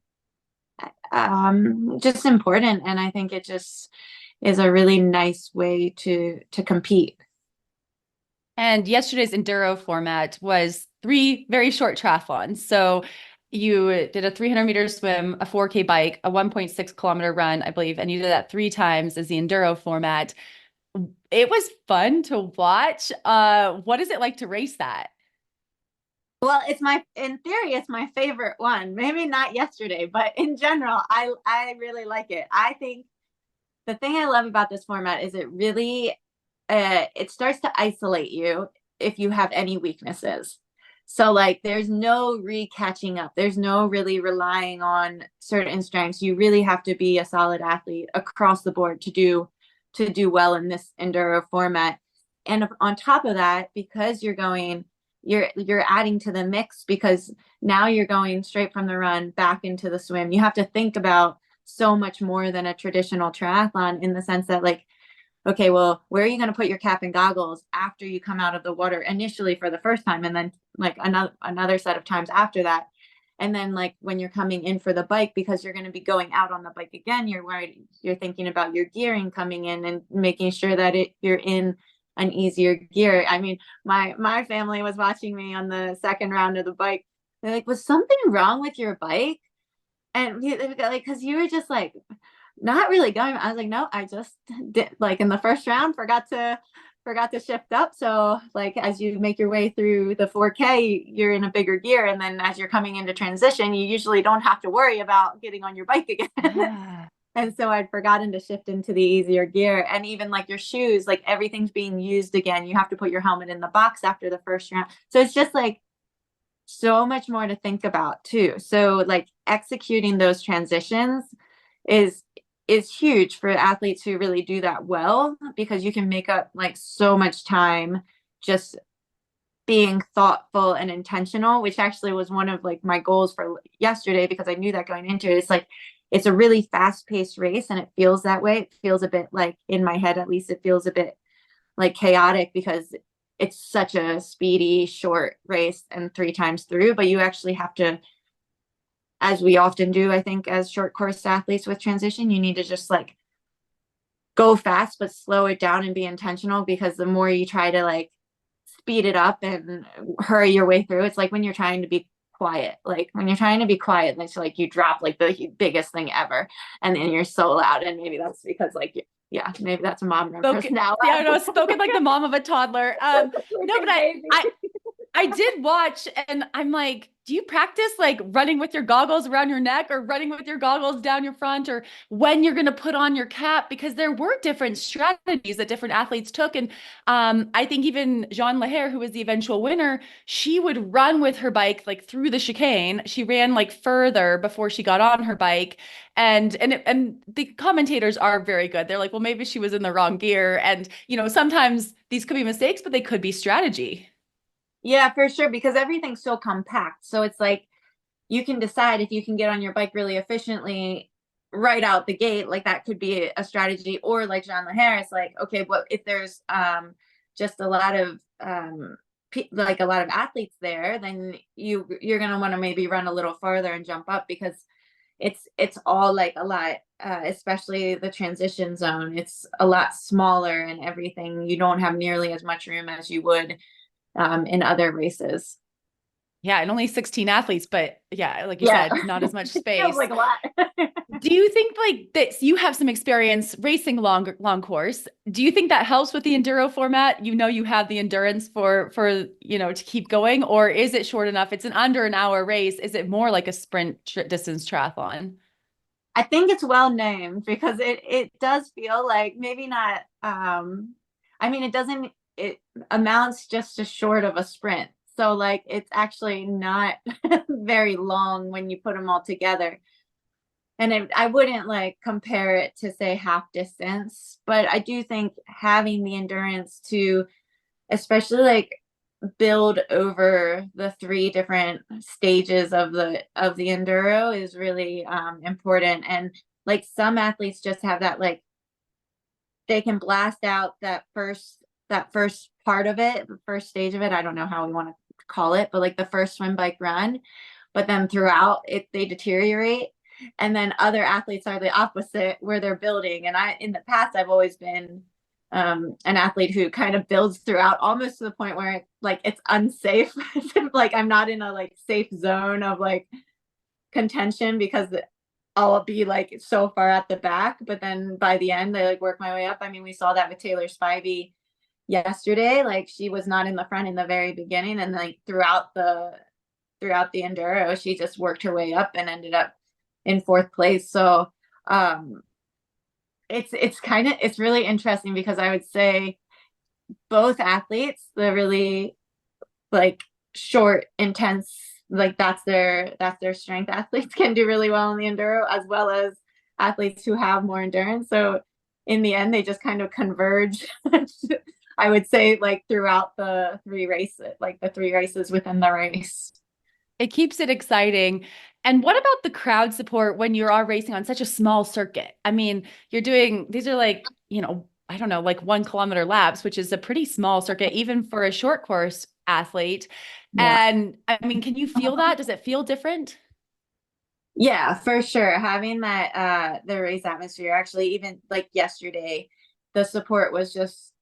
just important. And I think it just is a really nice way to compete.
And yesterday's enduro format was 3 very short triathlons. So you did a 300-meter swim, a 4K bike, a 1.6-kilometer run, I believe, and you did that 3 times as the enduro format. It was fun to watch. What is it like to race that?
Well, in theory, it's my favorite one. Maybe not yesterday, but in general, I really like it. I think the thing I love about this format is it really, it starts to isolate you if you have any weaknesses. So there's no re-catching up. There's no really relying on certain strengths. You really have to be a solid athlete across the board to do well in this enduro format. And on top of that, because you're adding to the mix, because now you're going straight from the run back into the swim. You have to think about so much more than a traditional triathlon, in the sense that okay, well, where are you going to put your cap and goggles after you come out of the water initially for the first time, and then another set of times after that. And then when you're coming in for the bike, because you're going to be going out on the bike again, you're thinking about your gearing coming in and making sure that you're in an easier gear. I mean, my family was watching me on the second round of the bike. They're like, was something wrong with your bike? And because you were just not really going. I was like, no, I just did, in the first round, forgot to shift up. So as you make your way through the 4K, you're in a bigger gear. And then as you're coming into transition, you usually don't have to worry about getting on your bike again. Yeah. And so I'd forgotten to shift into the easier gear. And even your shoes, everything's being used again. You have to put your helmet in the box after the first round. So it's just so much more to think about too. So executing those transitions is huge for athletes who really do that well, because you can make up so much time just being thoughtful and intentional, which actually was one of my goals for yesterday, because I knew that going into it. It's a really fast-paced race, and it feels that way. It feels a bit in my head, at least, it feels a bit chaotic, because it's such a speedy, short race and 3 times through. But you actually have to, as we often do, I think, as short course athletes with transition, you need to just go fast, but slow it down and be intentional, because the more you try to speed it up and hurry your way through, it's when you're trying to be quiet. When you're trying to be quiet, it's you drop the biggest thing ever, and then you're so loud. And maybe that's because yeah, maybe that's a mom reference now.
Yeah, I know, spoken like the mom of a toddler. No, but I did watch, and I'm like, do you practice running with your goggles around your neck, or running with your goggles down your front, or when you're going to put on your cap? Because there were different strategies that different athletes took. And I think even Jean Lahaire, who was the eventual winner, she would run with her bike through the chicane. She ran further before she got on her bike. And the commentators are very good. They're like, well, maybe she was in the wrong gear. And, sometimes these could be mistakes, but they could be strategy.
Yeah, for sure, because everything's so compact. So it's you can decide if you can get on your bike really efficiently right out the gate, that could be a strategy. Or Jean Lahaire, it's okay, well, if there's just a lot of a lot of athletes there, then you're going to want to maybe run a little farther and jump up, because it's all a lot, especially the transition zone. It's a lot smaller and everything. You don't have nearly as much room as you would in other races.
Yeah, and only 16 athletes, but yeah, like you said, not as much space.
Feels like a lot.
Do you think like that you have some experience racing long course? Do you think that helps with the enduro format? You know, you have the endurance for to keep going, or is it short enough? It's an under an hour race. Is it more like a sprint distance triathlon?
I think it's well named because it does feel like maybe not I mean it amounts just to short of a sprint. So like it's actually not very long when you put them all together. And I wouldn't like compare it to say half distance, but I do think having the endurance to especially like build over the 3 different stages of the enduro is really important. And like some athletes just have that, like they can blast out that first part of it, the first stage of it. I don't know how we want to call it, but like the first swim, bike, run, but then throughout it they deteriorate. And then other athletes are the opposite, where they're building. And in the past I've always been an athlete who kind of builds throughout, almost to the point where it's unsafe. Like I'm not in a like safe zone of like contention because I'll be like so far at the back, but then by the end I like work my way up. I mean, we saw that with Taylor Spivey yesterday. Like she was not in the front in the very beginning, and like throughout the enduro she just worked her way up and ended up in 4th place. So it's really interesting because I would say both athletes, the really like short, intense, like that's their strength, athletes can do really well in the enduro, as well as athletes who have more endurance. So in the end they just kind of converge. I would say like throughout the 3 races, like the 3 races within the race.
It keeps it exciting. And what about the crowd support when you are racing on such a small circuit? I mean, these are like, I don't know, like 1 kilometer laps, which is a pretty small circuit, even for a short course athlete.
Yeah.
And I mean, can you feel that? Does it feel different?
Yeah, for sure. Having that the race atmosphere, actually, even like yesterday, the support was just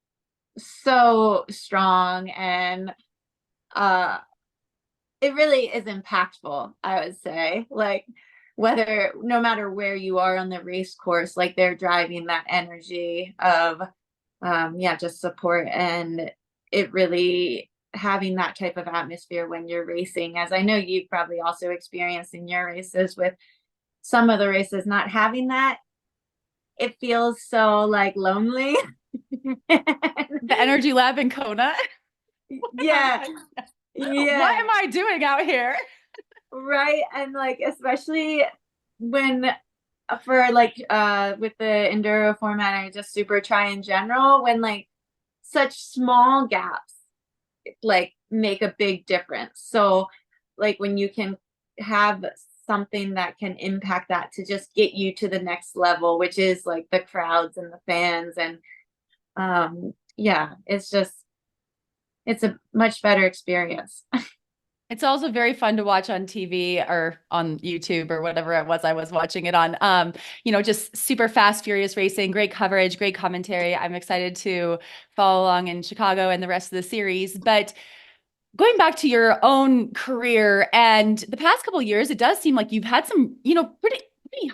so strong, and it really is impactful, I would say. Like no matter where you are on the race course, like they're driving that energy of just support. And it really, having that type of atmosphere when you're racing, as I know you've probably also experienced in your races, with some of the races not having that, it feels so like lonely.
The energy lab in Kona.
Yeah.
What am I doing out here?
Right. And like, especially when for like with the enduro format or just super tri in general, when like such small gaps like make a big difference. So like when you can have something that can impact that to just get you to the next level, which is like the crowds and the fans. And it's a much better experience.
It's also very fun to watch on TV or on YouTube or whatever it was I was watching it on. Just super fast, furious racing, great coverage, great commentary. I'm excited to follow along in Chicago and the rest of the series. But going back to your own career and the past couple of years, it does seem like you've had some, pretty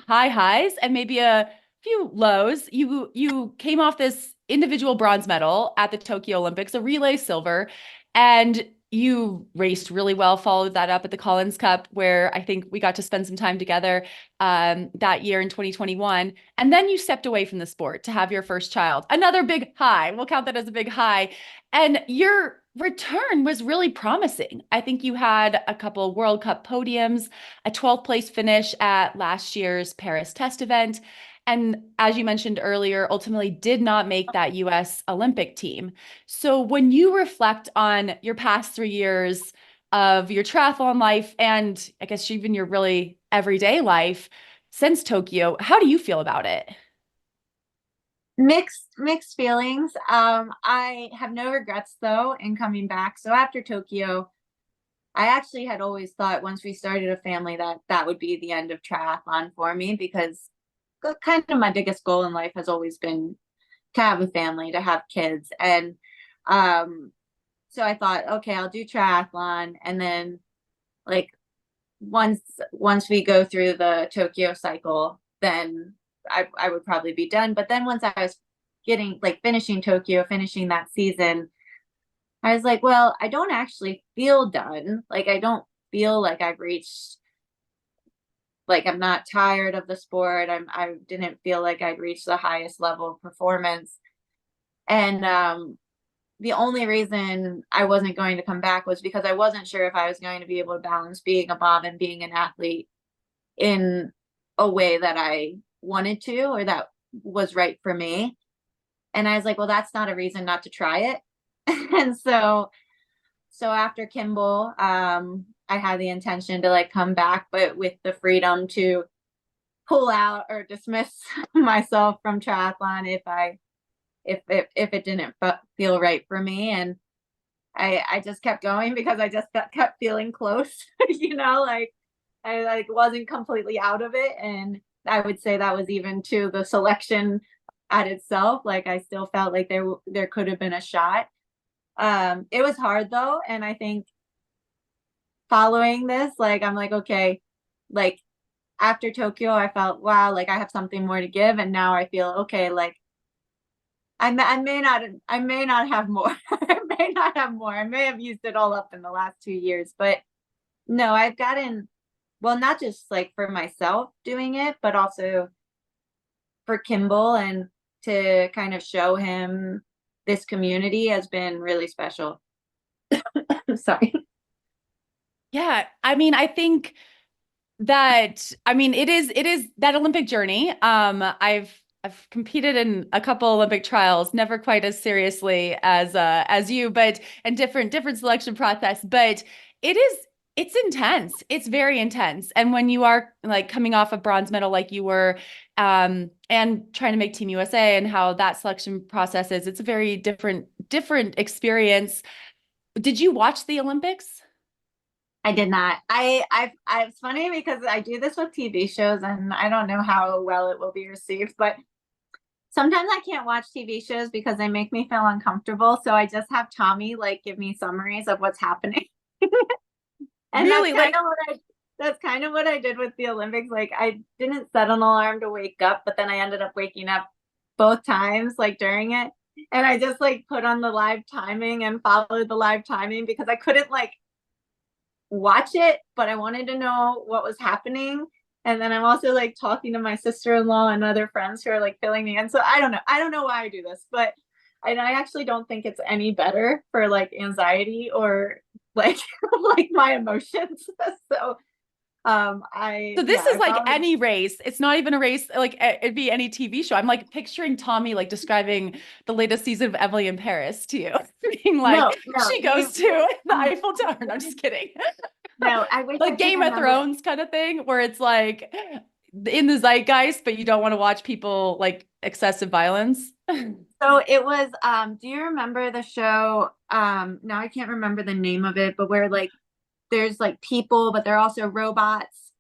high highs and maybe a few lows. You came off this individual bronze medal at the Tokyo Olympics, a relay silver, and you raced really well, followed that up at the Collins Cup, where I think we got to spend some time together that year in 2021. And then you stepped away from the sport to have your first child. Another big high. We'll count that as a big high. And your return was really promising. I think you had a couple World Cup podiums, a 12th place finish at last year's Paris test event. And as you mentioned earlier, ultimately did not make that US Olympic team. So when you reflect on your past 3 years of your triathlon life, and I guess even your really everyday life since Tokyo, how do you feel about it?
Mixed feelings. I have no regrets though in coming back. So after Tokyo, I actually had always thought once we started a family that would be the end of triathlon for me, because kind of my biggest goal in life has always been to have a family, to have kids. And so I thought, okay, I'll do triathlon, and then like once we go through the Tokyo cycle, then I would probably be done. But then once I was finishing Tokyo, finishing that season, I was like, well, I don't actually feel done. Like, I don't feel like I've reached, like, I'm not tired of the sport. I didn't feel like I'd reached the highest level of performance. And the only reason I wasn't going to come back was because I wasn't sure if I was going to be able to balance being a mom and being an athlete in a way that I wanted to, or that was right for me. And I was like, well, that's not a reason not to try it. And so after Kimball, I had the intention to like come back, but with the freedom to pull out or dismiss myself from triathlon if it didn't feel right for me. And I just kept going because I just kept feeling close, like I like wasn't completely out of it. And I would say that was even to the selection at itself. Like, I still felt like there could have been a shot. It was hard though. And I think following this, like, I'm like, okay, like after Tokyo, I felt, wow, like I have something more to give. And now I feel, okay, like I may not have more. I may not have more. I may have used it all up in the last 2 years, but no, I've gotten, well, not just like for myself doing it, but also for Kimball, and to kind of show him this community has been really special. Sorry.
Yeah. I mean, I think that, it is that Olympic journey. I've competed in a couple Olympic trials, never quite as seriously as you, but and different selection process. But it's intense. It's very intense. And when you are like coming off a bronze medal, like you were, and trying to make Team USA and how that selection process is, it's a very different experience. Did you watch the Olympics?
I did not. It's funny because I do this with TV shows and I don't know how well it will be received, but sometimes I can't watch TV shows because they make me feel uncomfortable. So I just have Tommy like give me summaries of what's happening. And
really,
that's kind of what I did with the Olympics. Like, I didn't set an alarm to wake up, but then I ended up waking up both times, like during it. And I just like put on the live timing and followed the live timing because I couldn't like watch it, but I wanted to know what was happening. And then I'm also like talking to my sister-in-law and other friends who are like filling me in. So I don't know why I do this, but I actually don't think it's any better for like anxiety or like like my emotions. So
this is like any race. It's not even a race. Like it'd be any TV show. I'm like picturing Tommy like describing the latest season of Emily in Paris to you, being like, no, she goes to the Eiffel Tower. No, I'm just kidding.
No, I wish
like Game of Thrones kind of thing, where it's like in the zeitgeist, but you don't want to watch people like excessive violence.
So it was. Do you remember the show? Now I can't remember the name of it, but where like there's like people, but they're also robots.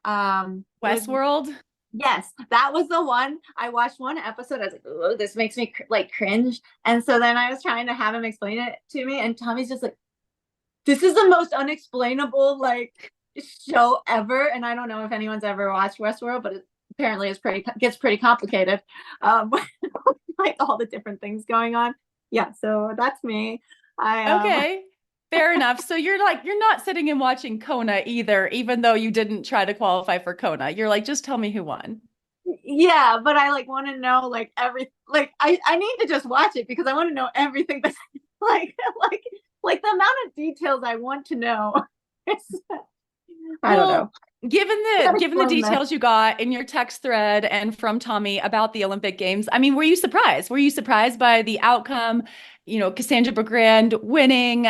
Westworld.
Yes, that was the one. I watched one episode. I was like, oh, this makes me like cringe. And so then I was trying to have him explain it to me, and Tommy's just like, this is the most unexplainable like show ever. And I don't know if anyone's ever watched Westworld, but apparently gets pretty complicated. Like all the different things going on. Yeah, so that's me.
Okay. Fair enough. So you're not sitting and watching Kona either, even though you didn't try to qualify for Kona. You're like, just tell me who won.
Yeah, but I like want to know like I need to just watch it because I want to know everything that's like the amount of details I want to know. I don't know.
Given the details you got in your text thread and from Tommy about the Olympic Games, I mean, were you surprised? Were you surprised by the outcome? You know, Cassandra Bergrand winning,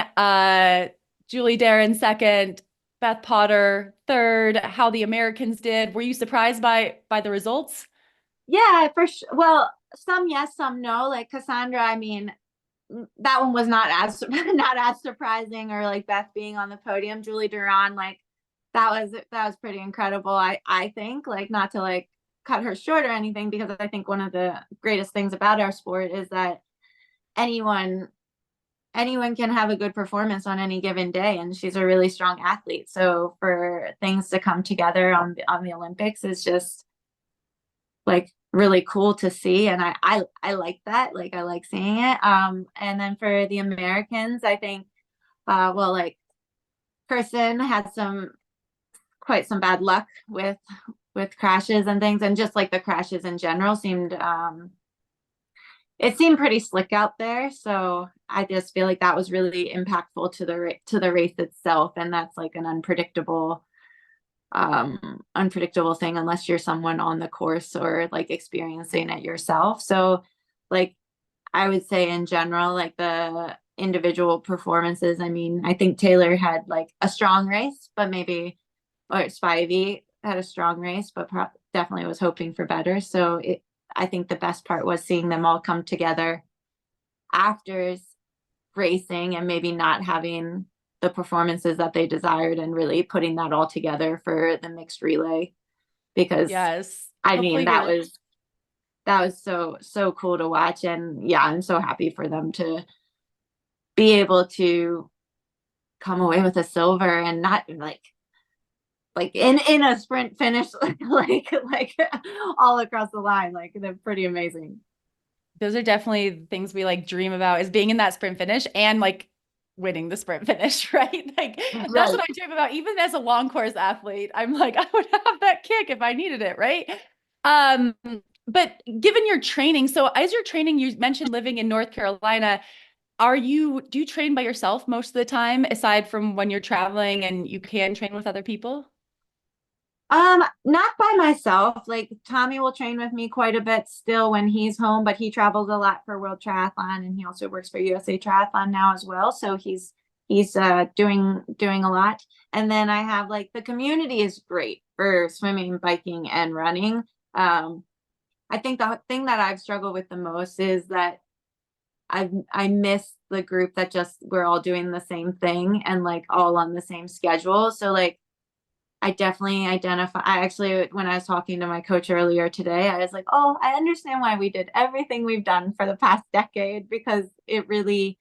Julie Darren second, Beth Potter third, how the Americans did. Were you surprised by the results?
Yeah, for sure. Well, some yes, some no. Like Cassandra, I mean, that one was not as surprising, or like Beth being on the podium. Julie Duran, like that was pretty incredible. I think, like, not to like cut her short or anything, because I think one of the greatest things about our sport is that anyone anyone can have a good performance on any given day, and she's a really strong athlete. So for things to come together on the Olympics is just like really cool to see, and I like that. Like I like seeing it. And then for the Americans, I think well, like Kirsten had quite some bad luck with crashes and things, and just like the crashes in general seemed it seemed pretty slick out there. So I just feel like that was really impactful to the race itself, and that's like an unpredictable thing unless you're someone on the course or like experiencing it yourself. So like I would say in general, like the individual performances, I mean, I think Taylor had like a strong race, but maybe, or Spivey had a strong race, but definitely was hoping for better. So I think the best part was seeing them all come together after racing and maybe not having the performances that they desired, and really putting that all together for the mixed relay, because
yes,
I mean, that was so cool to watch. And yeah, I'm so happy for them to be able to come away with a silver, and not like in a sprint finish, like all across the line. Like they're pretty amazing.
Those are definitely things we like dream about, is being in that sprint finish and like winning the sprint finish, right? Like that's what I dream about. Even as a long course athlete, I'm like, I would have that kick if I needed it, right? But given your training, so as you're training, you mentioned living in North Carolina. Do you train by yourself most of the time, aside from when you're traveling and you can train with other people?
Not by myself. Like Tommy will train with me quite a bit still when he's home, but he travels a lot for World Triathlon, and he also works for USA Triathlon now as well. So he's doing a lot. And then I have like the community is great for swimming, biking, and running. I think the thing that I've struggled with the most is that I miss the group that just we're all doing the same thing and like all on the same schedule. So like I definitely identify. I actually, when I was talking to my coach earlier today, I was like, oh, I understand why we did everything we've done for the past decade, because it really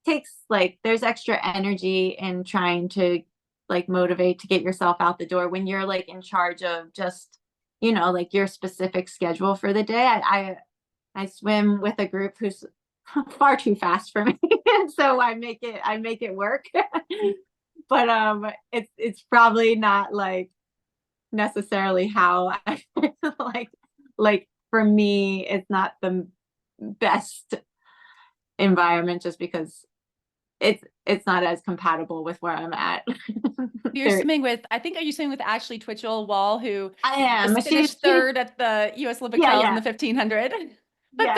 takes like there's extra energy in trying to like motivate to get yourself out the door when you're like in charge of just, like your specific schedule for the day. I swim with a group who's far too fast for me. And so I make it work. But it's probably not like necessarily how I like for me, it's not the best environment, just because it's not as compatible with where I'm at.
You're swimming with, I think, are you swimming with Ashley Twitchell Wall, who
I am.
finished third at the U.S. Olympic trials in the 1500, but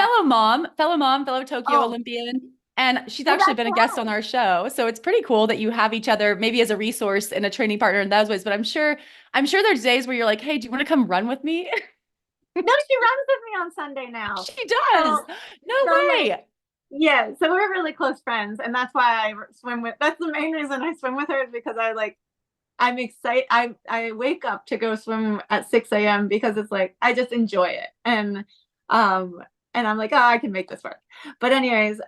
fellow Tokyo Olympian. And she's actually been a guest on our show. So it's pretty cool that you have each other maybe as a resource and a training partner in those ways. But I'm sure there's days where you're like, hey, do you want to come run with me?
No, she runs with me on Sunday now.
She does. No way.
Yeah. So we're really close friends. And that's why that's the main reason I swim with her, is because I'm excited. I wake up to go swim at 6 a.m. because it's like, I just enjoy it. And I'm like, oh, I can make this work. But anyways,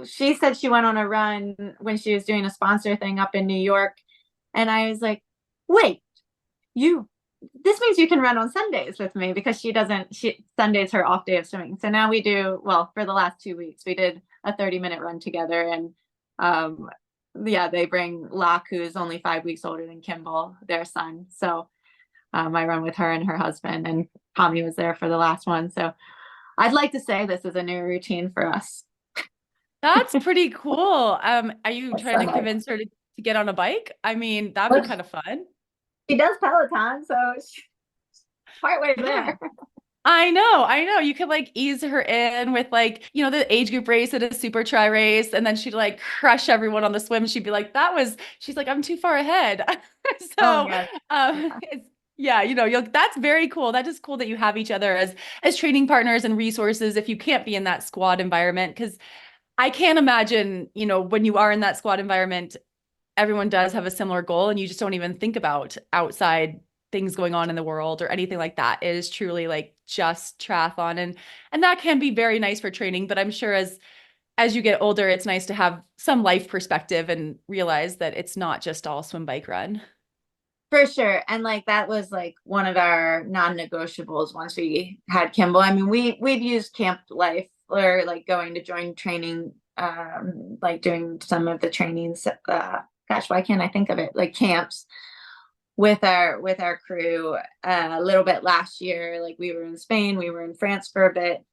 she said she went on a run when she was doing a sponsor thing up in New York. And I was like, wait, this means you can run on Sundays with me, because Sunday's her off day of swimming. So now we do, well, for the last 2 weeks, we did a 30-minute run together. And they bring Locke, who's only 5 weeks older than Kimball, their son. So I run with her and her husband, and Tommy was there for the last one. So I'd like to say this is a new routine for us.
That's pretty cool. Are you trying to convince her to get on a bike? I mean, that'd be kind of fun.
She does Peloton, so she's partway there.
I know. You could like ease her in with like, the age group race at a super tri race, and then she'd like crush everyone on the swim. She'd be like, she's like, I'm too far ahead. So, that's very cool. That is cool that you have each other as training partners and resources if you can't be in that squad environment, because I can't imagine, when you are in that squad environment, everyone does have a similar goal, and you just don't even think about outside things going on in the world or anything like that. It is truly like just triathlon, and that can be very nice for training. But I'm sure as as you get older, it's nice to have some life perspective and realize that it's not just all swim, bike, run.
For sure. And like that was like one of our non-negotiables once we had Kimball. I mean, we'd used camp life or like going to join training, like doing some of the trainings. Gosh, why can't I think of it? Like camps with our crew a little bit last year. Like we were in Spain, we were in France for a bit.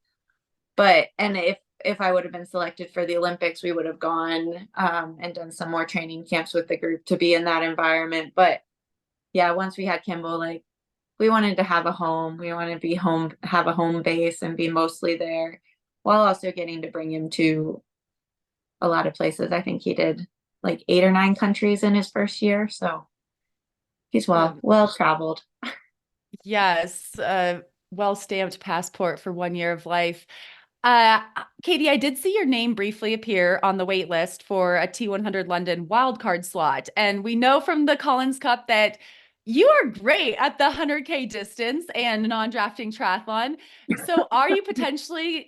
But and if I would have been selected for the Olympics, we would have gone and done some more training camps with the group to be in that environment. But yeah, once we had Kimball, like we wanted to have a home. We wanted to be home, have a home base and be mostly there while also getting to bring him to a lot of places. I think he did like 8 or 9 countries in his first year. So he's well traveled.
Yes. Well-stamped passport for 1 year of life. Katie, I did see your name briefly appear on the wait list for a T100 London wildcard slot. And we know from the Collins Cup that you are great at the 100K distance and non-drafting triathlon. So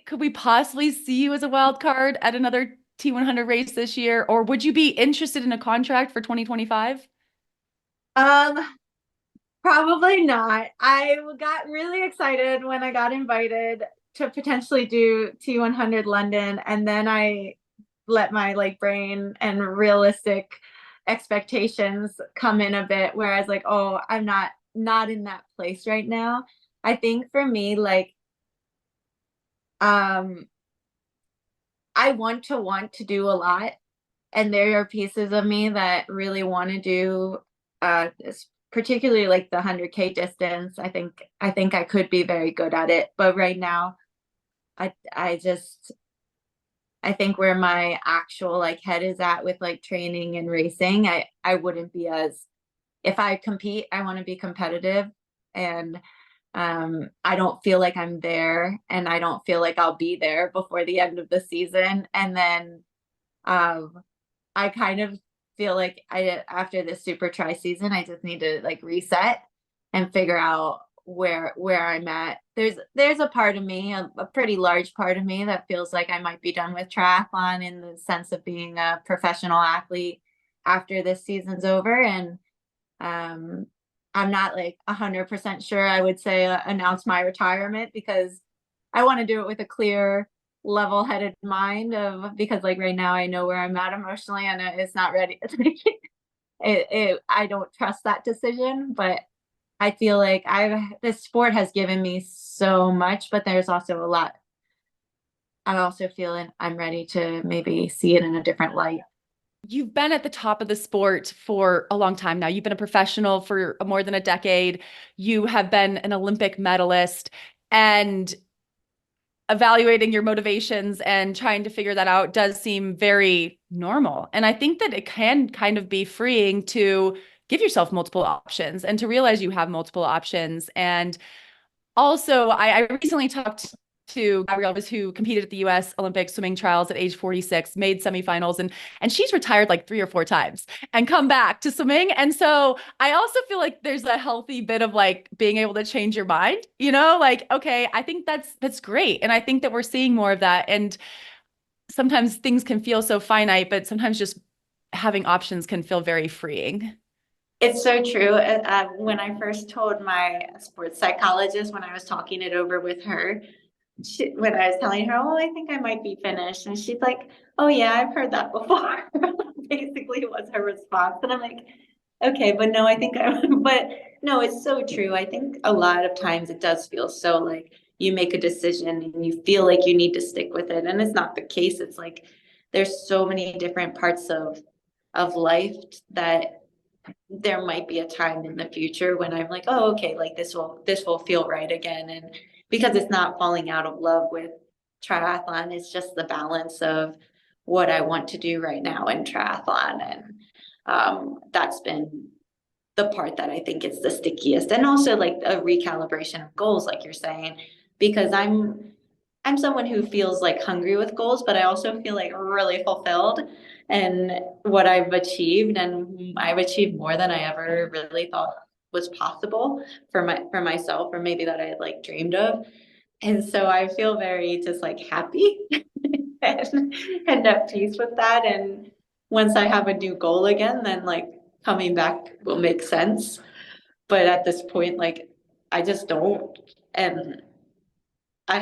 could we possibly see you as a wild card at another T100 race this year? Or would you be interested in a contract for 2025?
Probably not. I got really excited when I got invited to potentially do T100 London, and then I let my like brain and realistic expectations come in a bit where I was like, oh, I'm not in that place right now. I think for me, like I want to do a lot, and there are pieces of me that really want to do particularly like the 100K distance. I think I could be very good at it, but right now I think where my actual like head is at with like training and racing, I wouldn't be as, if I compete, I want to be competitive, and I don't feel like I'm there, and I don't feel like I'll be there before the end of the season. And then I kind of feel like after this super tri season, I just need to like reset and figure out where I'm at. There's a part of me, a pretty large part of me, that feels like I might be done with triathlon in the sense of being a professional athlete after this season's over. And I'm not like 100% sure I would say announce my retirement, because I want to do it with a clear, level-headed mind because like right now I know where I'm at emotionally, and it's not ready. I don't trust that decision, but I feel like this sport has given me so much, but there's also a lot. I also feel I'm ready to maybe see it in a different light.
You've been at the top of the sport for a long time now. You've been a professional for more than a decade. You have been an Olympic medalist, and evaluating your motivations and trying to figure that out does seem very normal. And I think that it can kind of be freeing to give yourself multiple options and to realize you have multiple options. And also, I recently talked to Gabrielle, who competed at the U.S. Olympic swimming trials at age 46, made semifinals, and she's retired like 3 or 4 times and come back to swimming. And so I also feel like there's a healthy bit of like being able to change your mind, like, okay, I think that's great. And I think that we're seeing more of that. And sometimes things can feel so finite, but sometimes just having options can feel very freeing.
It's so true. When I first told my sports psychologist, when I was talking it over with her, when I was telling her, oh, I think I might be finished, and she's like, oh yeah, I've heard that before. Basically was her response. And I'm like, okay, but no, but no, it's so true. I think a lot of times it does feel so like you make a decision and you feel like you need to stick with it. And it's not the case. It's like, there's so many different parts of life that there might be a time in the future when I'm like, oh, okay, like this will feel right again. And because it's not falling out of love with triathlon, it's just the balance of what I want to do right now in triathlon. And that's been the part that I think is the stickiest. And also like a recalibration of goals, like you're saying, because I'm someone who feels like hungry with goals, but I also feel like really fulfilled in what I've achieved. And I've achieved more than I ever really thought was possible for myself, or maybe that I like dreamed of. And so I feel very just like happy and at peace with that. And once I have a new goal again, then like coming back will make sense. But at this point, like I just don't. And I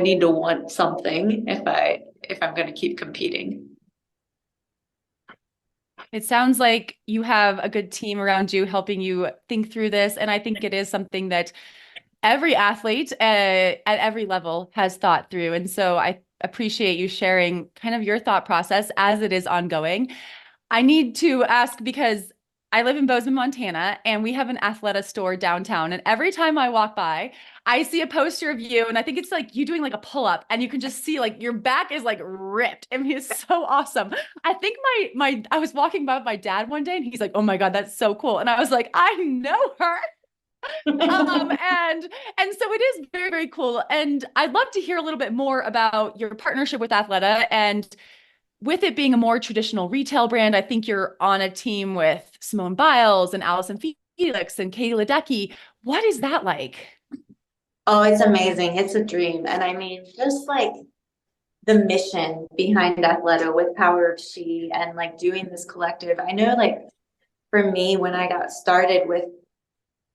need to want something if I'm going to keep competing.
It sounds like you have a good team around you helping you think through this. And I think it is something that every athlete at every level has thought through. And so I appreciate you sharing kind of your thought process as it is ongoing. I need to ask because I live in Bozeman, Montana, and we have an Athleta store downtown. And every time I walk by, I see a poster of you, and I think it's like you doing like a pull-up, and you can just see like your back is like ripped. I mean, it's so awesome. I think I was walking by with my dad one day, and he's like, "Oh my God, that's so cool." And I was like, "I know her." And so it is very, very cool. And I'd love to hear a little bit more about your partnership with Athleta, and with it being a more traditional retail brand. I think you're on a team with Simone Biles and Allison Felix and Katie Ledecky. What is that like?
Oh, it's amazing. It's a dream. And I mean, just like the mission behind Athleta with Power of She and like doing this collective. I know like for me, when I got started with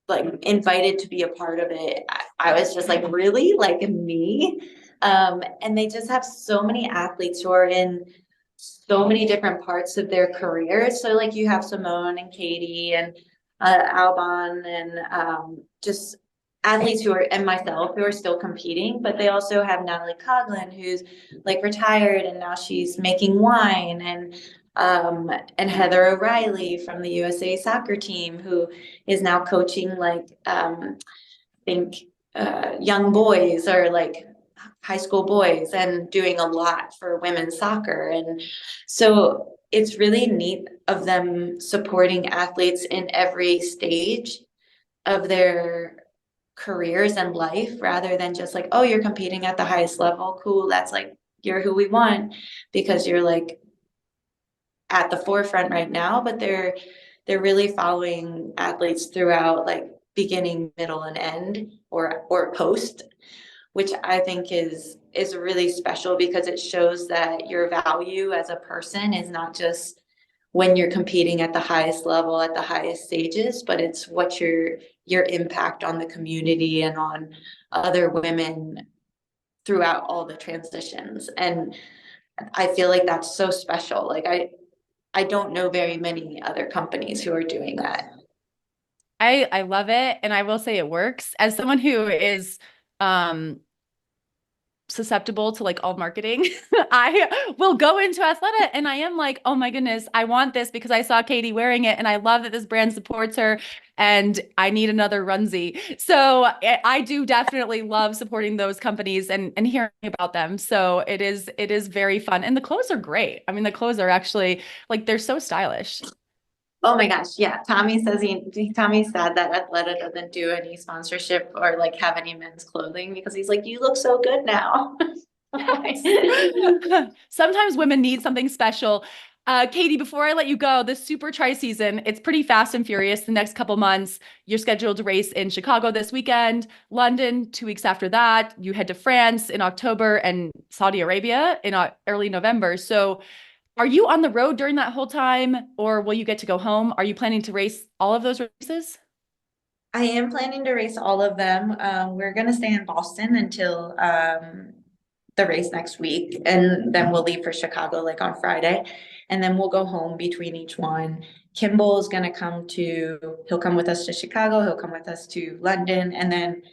like invited to be a part of it, I was just like, really? Like me? And they just have so many athletes who are in so many different parts of their career. So like you have Simone and Katie and Albon and just athletes who are, and myself, who are still competing, but they also have Natalie Coughlin, who's like retired and now she's making wine, and Heather O'Reilly from the USA soccer team, who is now coaching like I think young boys or like high school boys and doing a lot for women's soccer. And so it's really neat of them supporting athletes in every stage of their careers and life, rather than just like, oh, you're competing at the highest level, cool, that's like, you're who we want because you're like at the forefront right now. But they're really following athletes throughout, like beginning, middle, and end, or post, which I think is really special because it shows that your value as a person is not just when you're competing at the highest level, at the highest stages, but it's what your impact on the community and on other women throughout all the transitions. And I feel like that's so special. Like I don't know very many other companies who are doing that.
I love it. And I will say it works. As someone who is susceptible to like all marketing, I will go into Athleta and I am like, oh my goodness, I want this because I saw Katie wearing it and I love that this brand supports her and I need another runsie. So I do definitely love supporting those companies and hearing about them. So it is very fun. And the clothes are great. I mean, the clothes are actually like, they're so stylish.
Oh my gosh, yeah. Tommy says Tommy's sad that Athleta doesn't do any sponsorship or like have any men's clothing because he's like, you look so good now.
Sometimes women need something special. Katie, before I let you go, the Super Tri season, it's pretty fast and furious the next couple months. You're scheduled to race in Chicago this weekend, London 2 weeks after that. You head to France in October and Saudi Arabia in early November. So are you on the road during that whole time, or will you get to go home? Are you planning to race all of those races?
I am planning to race all of them. We're going to stay in Boston until the race next week, and then we'll leave for Chicago like on Friday, and then we'll go home between each one. Kimball is going to he'll come with us to Chicago, he'll come with us to London, and then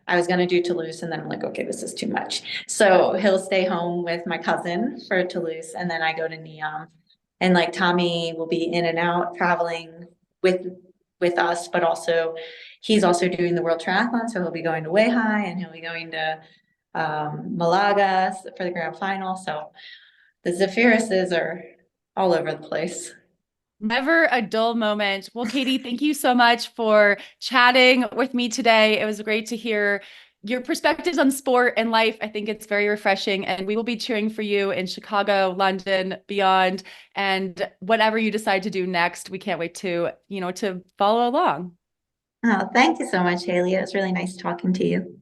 I was going to do Toulouse, and then I'm like, okay, this is too much. So he'll stay home with my cousin for Toulouse, and then I go to Neom. And like Tommy will be in and out traveling with us, but also he's also doing the World Triathlon, so he'll be going to Weihai and he'll be going to Malaga for the grand final. So the Zafereses are all over the place.
Never a dull moment. Well, Katie, thank you so much for chatting with me today. It was great to hear your perspectives on sport and life. I think it's very refreshing, and we will be cheering for you in Chicago, London, beyond, and whatever you decide to do next. We can't wait to follow along.
Oh, thank you so much, Haley. It was really nice talking to you.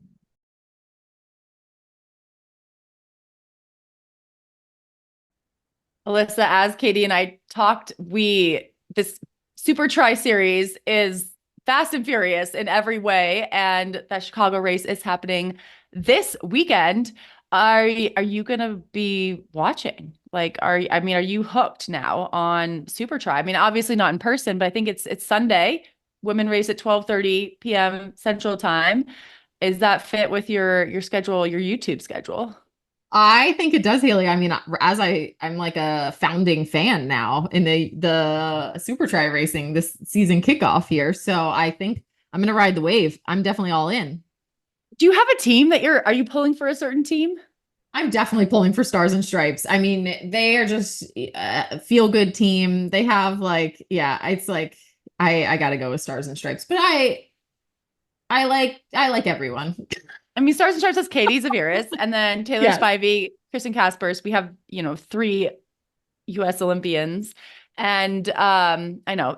Alyssa, as Katie and I talked, this Super Tri series is fast and furious in every way, and that Chicago race is happening this weekend. Are you gonna be watching? Like, are you hooked now on Super Tri? I mean, obviously not in person, but I think it's Sunday. Women race at 12:30 p.m. Central Time. Is that fit with your schedule, your YouTube schedule?
I think it does, Haley. I mean, as I'm like a founding fan now in the Super Tri racing this season kickoff here. So I think I'm going to ride the wave. I'm definitely all in.
Do you have a team that are you pulling for a certain team?
I'm definitely pulling for Stars and Stripes. I mean, they are just a feel good team. They have like, yeah, it's like, I got to go with Stars and Stripes, but I like everyone.
I mean, Stars and Stripes has Katie Zaferes and then Taylor Spivey, Kristen Kaspers. We have, 3 US Olympians. And I know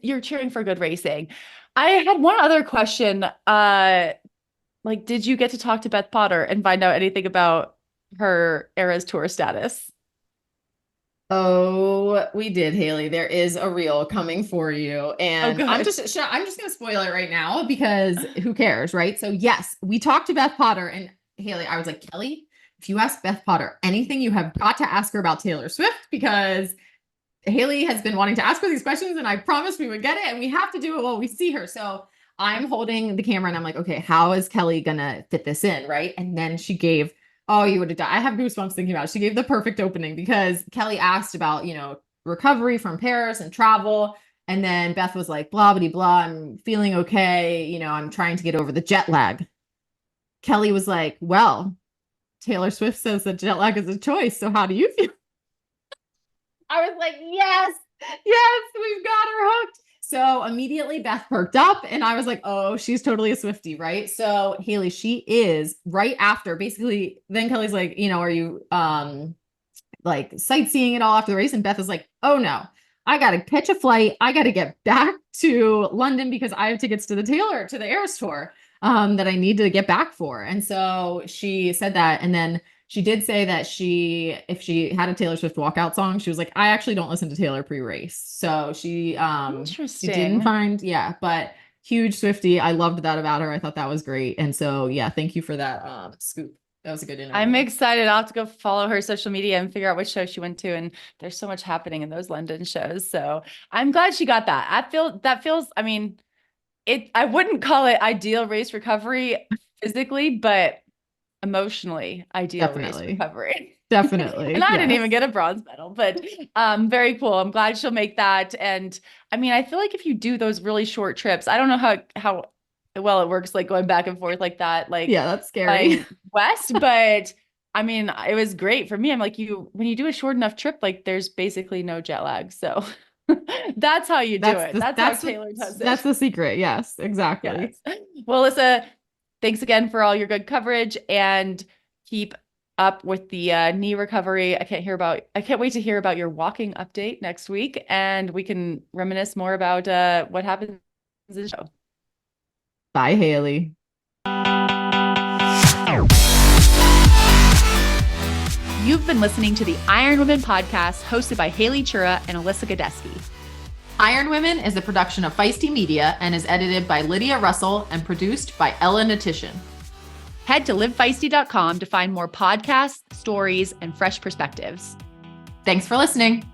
you're cheering for good racing. I had one other question. Did you get to talk to Beth Potter and find out anything about her Eras Tour status?
Oh, we did, Haley. There is a reel coming for you. And I'm just going to spoil it right now because who cares, right? So yes, we talked to Beth Potter, and Haley, I was like, Kelly, if you ask Beth Potter anything, you have got to ask her about Taylor Swift, because Haley has been wanting to ask her these questions and I promised we would get it, and we have to do it while we see her. So I'm holding the camera and I'm like, okay, how is Kelly gonna fit this in, right? And then she gave, oh, you would have died. I have goosebumps thinking about it. She gave the perfect opening because Kelly asked about, recovery from Paris and travel. And then Beth was like, blah, blah, blah. I'm feeling okay. I'm trying to get over the jet lag. Kelly was like, well, Taylor Swift says that jet lag is a choice. So how do you feel? I was like, yes, we've got her hooked. So immediately Beth perked up and I was like, oh, she's totally a Swiftie, right? So Haley, she is right after, basically, then Kelly's like, are you like sightseeing it all after the race? And Beth is like, oh no, I got to catch a flight. I got to get back to London because I have tickets to the Eras Tour that I need to get back for. And so she said that. And then she did say that if she had a Taylor Swift walkout song, she was like, I actually don't listen to Taylor pre-race. So she
interesting.
She didn't find, but huge Swiftie. I loved that about her. I thought that was great. And so, thank you for that scoop. That was a good interview.
I'm excited. I'll have to go follow her social media and figure out which show she went to. And there's so much happening in those London shows. So I'm glad she got that. I mean, I wouldn't call it ideal race recovery physically, but emotionally ideal race recovery.
Definitely.
And I didn't even get a bronze medal, but very cool. I'm glad she'll make that. And I mean, I feel like if you do those really short trips, I don't know how well it works, like going back and forth like that. Like,
that's scary.
West, but I mean, it was great for me. I'm like, when you do a short enough trip, like there's basically no jet lag. So that's how you do it. That's how Taylor does it.
That's the secret. Yes, exactly.
Yes. Well, Alyssa, thanks again for all your good coverage, and keep up with the knee recovery. I can't wait to hear about your walking update next week, and we can reminisce more about what happens in the show.
Bye, Haley.
You've been listening to the IronWomen podcast, hosted by Haley Chura and Alyssa Godesky.
IronWomen is a production of Feisty Media and is edited by Lydia Russell and produced by Ella Natishan.
Head to livefeisty.com to find more podcasts, stories, and fresh perspectives.
Thanks for listening.